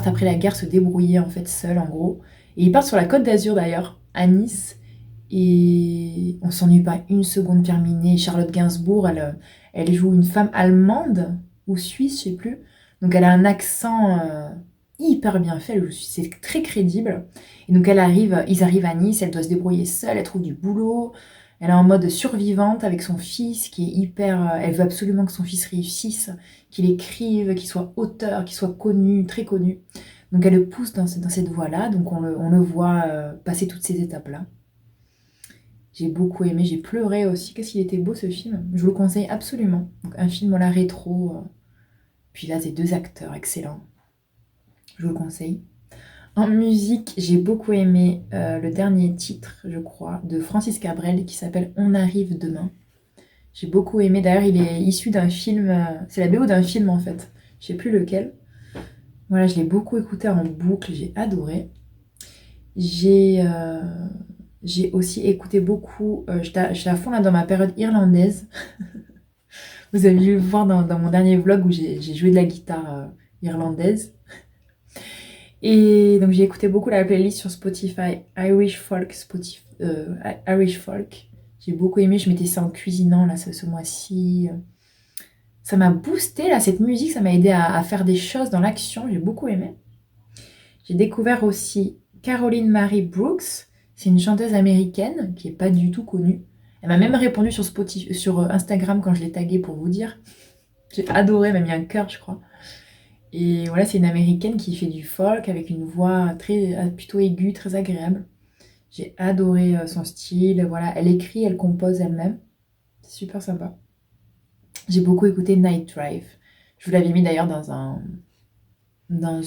après la guerre se débrouiller en fait seuls en gros. Et ils partent sur la Côte d'Azur d'ailleurs, à Nice. Et on s'ennuie pas une seconde. Pierre Ninet. Charlotte Gainsbourg, elle joue une femme allemande ou suisse, je sais plus. Donc elle a un accent hyper bien fait, c'est très crédible. Et donc ils arrivent à Nice, elle doit se débrouiller seule, elle trouve du boulot. Elle est en mode survivante avec son fils qui est hyper... elle veut absolument que son fils réussisse, qu'il écrive, qu'il soit auteur, qu'il soit connu, très connu. Donc elle le pousse dans cette voie-là, donc on le voit passer toutes ces étapes-là. J'ai beaucoup aimé, j'ai pleuré aussi. Qu'est-ce qu'il était beau ce film. Je vous le conseille absolument. Donc, un film la rétro. Puis là, c'est 2 acteurs excellents. Je vous le conseille. En musique, j'ai beaucoup aimé le dernier titre, je crois, de Francis Cabrel qui s'appelle On arrive demain. J'ai beaucoup aimé. D'ailleurs, il est issu d'un film. C'est la BO d'un film en fait. Je sais plus lequel. Voilà, je l'ai beaucoup écouté en boucle. J'ai adoré. J'ai aussi écouté beaucoup. J'étais à fond là dans ma période irlandaise. Vous avez dû le voir dans mon dernier vlog où j'ai joué de la guitare irlandaise. Et donc j'ai écouté beaucoup la playlist sur Spotify, Irish Folk. Irish Folk. J'ai beaucoup aimé, je mettais ça en cuisinant là ce mois-ci. Ça m'a boosté là, cette musique, ça m'a aidé à faire des choses dans l'action, j'ai beaucoup aimé. J'ai découvert aussi Caroline Marie Brooks. C'est une chanteuse américaine qui est pas du tout connue. Elle m'a même répondu sur Spotify, sur Instagram quand je l'ai taguée pour vous dire. J'ai adoré, elle m'a mis un cœur, je crois. Et voilà, c'est une américaine qui fait du folk avec une voix très plutôt aiguë, très agréable. J'ai adoré son style. Voilà, elle écrit, elle compose elle-même. C'est super sympa. J'ai beaucoup écouté Night Drive. Je vous l'avais mis d'ailleurs dans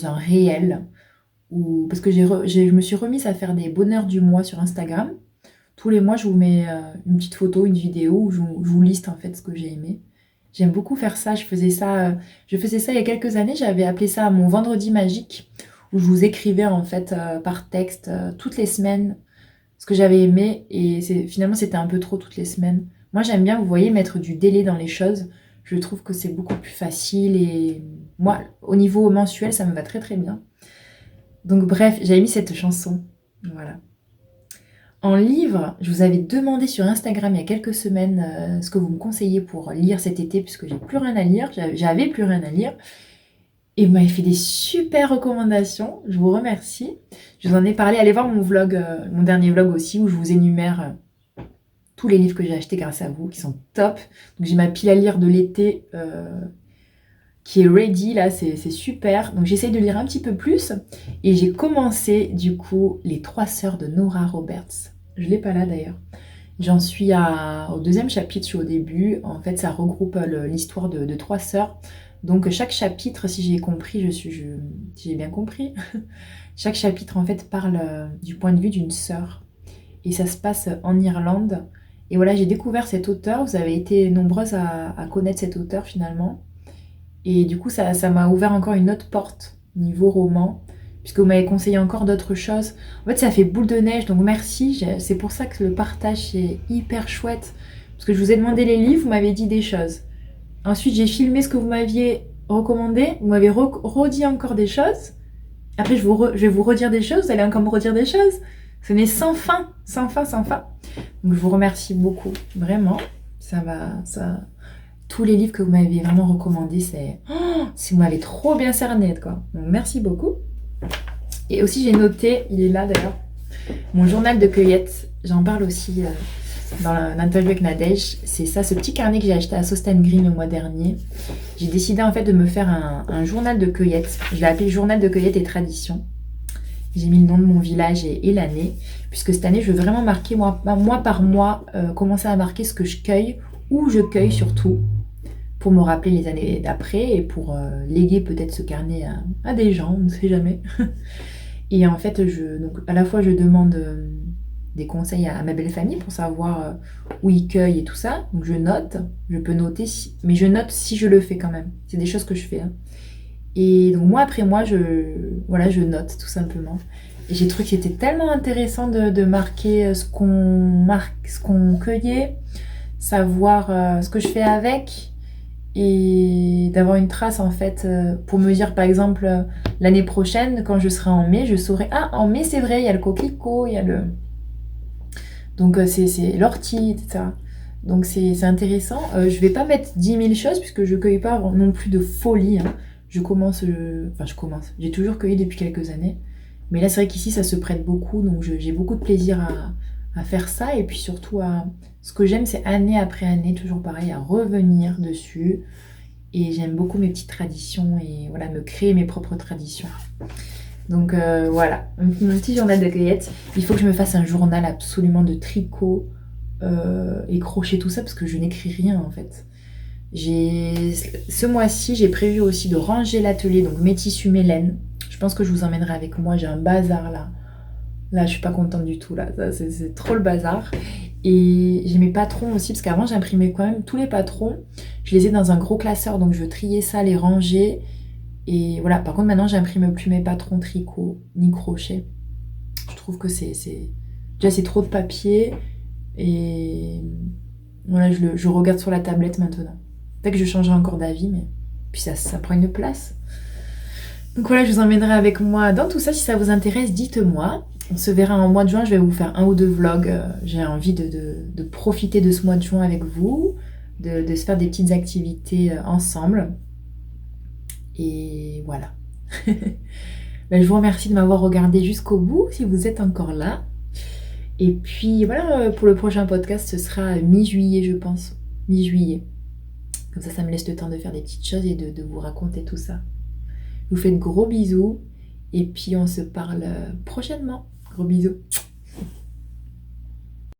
un réel. Parce que je me suis remise à faire des bonheurs du mois sur Instagram. Tous les mois, je vous mets une petite photo, une vidéo où je vous liste en fait ce que j'ai aimé. J'aime beaucoup faire ça. Je faisais ça il y a quelques années. J'avais appelé ça mon vendredi magique, où je vous écrivais en fait par texte toutes les semaines ce que j'avais aimé. Et finalement, c'était un peu trop toutes les semaines. Moi, j'aime bien, vous voyez, mettre du délai dans les choses. Je trouve que c'est beaucoup plus facile. Et moi, au niveau mensuel, ça me va très très bien. Donc bref, j'avais mis cette chanson. Voilà. En livre, je vous avais demandé sur Instagram il y a quelques semaines ce que vous me conseillez pour lire cet été, puisque j'ai plus rien à lire, j'avais plus rien à lire. Et vous m'avez fait des super recommandations, je vous remercie. Je vous en ai parlé, allez voir mon vlog, mon dernier vlog aussi, où je vous énumère tous les livres que j'ai achetés grâce à vous, qui sont top. Donc j'ai ma pile à lire de l'été qui est ready, là, c'est super. Donc j'essaye de lire un petit peu plus. Et j'ai commencé, du coup, Les Trois Sœurs de Nora Roberts. Je l'ai pas là, d'ailleurs. J'en suis au deuxième chapitre, je suis au début. En fait, ça regroupe l'histoire de trois sœurs. Donc chaque chapitre, si j'ai compris, si j'ai bien compris, chaque chapitre, en fait, parle du point de vue d'une sœur. Et ça se passe en Irlande. Et voilà, j'ai découvert cet auteur. Vous avez été nombreuses à connaître cet auteur, finalement. Et du coup, ça m'a ouvert encore une autre porte niveau roman, puisque vous m'avez conseillé encore d'autres choses. En fait, ça fait boule de neige, donc merci. C'est pour ça que le partage est hyper chouette. Parce que je vous ai demandé les livres, vous m'avez dit des choses. Ensuite, j'ai filmé ce que vous m'aviez recommandé. Vous m'avez redit encore des choses. Après, je vais vous redire des choses. Vous allez encore me redire des choses. Ce n'est sans fin, sans fin, sans fin. Donc, je vous remercie beaucoup. Vraiment. Tous les livres que vous m'avez vraiment recommandés, vous m'avez trop bien cerné, quoi. Donc, merci beaucoup. Et aussi, j'ai noté, il est là d'ailleurs, mon journal de cueillette. J'en parle aussi dans l'interview avec Nadège. C'est ça, ce petit carnet que j'ai acheté à Sosten Green le mois dernier. J'ai décidé en fait de me faire un journal de cueillette. Je l'ai appelé Journal de cueillette et tradition. J'ai mis le nom de mon village et l'année, puisque cette année, je veux vraiment marquer, mois par mois, commencer à marquer ce que je cueille, où je cueille surtout, pour me rappeler les années d'après et pour léguer peut-être ce carnet à des gens, on ne sait jamais. Et en fait, donc, à la fois, je demande des conseils à ma belle famille pour savoir où ils cueillent et tout ça. Donc, je note, je peux noter, mais je note si je le fais quand même. C'est des choses que je fais. Hein. Et donc, mois après mois, je note tout simplement. Et j'ai trouvé que c'était tellement intéressant de marquer ce qu'on cueillait, savoir ce que je fais avec. Et d'avoir une trace en fait pour me dire par exemple l'année prochaine quand je serai en mai, je saurai en mai c'est vrai il y a le coquelicot, il y a le donc c'est l'ortie etc. Donc c'est intéressant. Je vais pas mettre 10 000 choses puisque je cueille pas non plus de folie. Hein. Je commence. J'ai toujours cueilli depuis quelques années, mais là c'est vrai qu'ici ça se prête beaucoup donc j'ai beaucoup de plaisir à faire ça et puis surtout ce que j'aime c'est année après année toujours pareil à revenir dessus et j'aime beaucoup mes petites traditions et voilà me créer mes propres traditions donc voilà mon petit journal de cueillette. Il faut que je me fasse un journal absolument de tricot et crochet tout ça parce que je n'écris rien en fait. Ce mois-ci j'ai prévu aussi de ranger l'atelier donc mes tissus mes laines. Je pense que je vous emmènerai avec moi, j'ai un bazar là. Là, je suis pas contente du tout, là. C'est trop le bazar. Et j'ai mes patrons aussi, parce qu'avant, j'imprimais quand même tous les patrons. Je les ai dans un gros classeur, donc je triais ça, les ranger. Et voilà, par contre, maintenant, j'imprime plus mes patrons tricot, ni crochet. Je trouve que déjà, c'est trop de papier. Et voilà, je regarde sur la tablette maintenant. Peut-être que je changerai encore d'avis, mais puis ça prend une place. Donc voilà, je vous emmènerai avec moi dans tout ça. Si ça vous intéresse, dites-moi. On se verra en mois de juin, je vais vous faire 1 ou 2 vlogs. J'ai envie de profiter de ce mois de juin avec vous, de se faire des petites activités ensemble. Et voilà. Ben, je vous remercie de m'avoir regardé jusqu'au bout, si vous êtes encore là. Et puis voilà, pour le prochain podcast, ce sera mi-juillet, je pense. Mi-juillet. Comme ça me laisse le temps de faire des petites choses et de vous raconter tout ça. Je vous fais de gros bisous. Et puis on se parle prochainement. Gros bisous.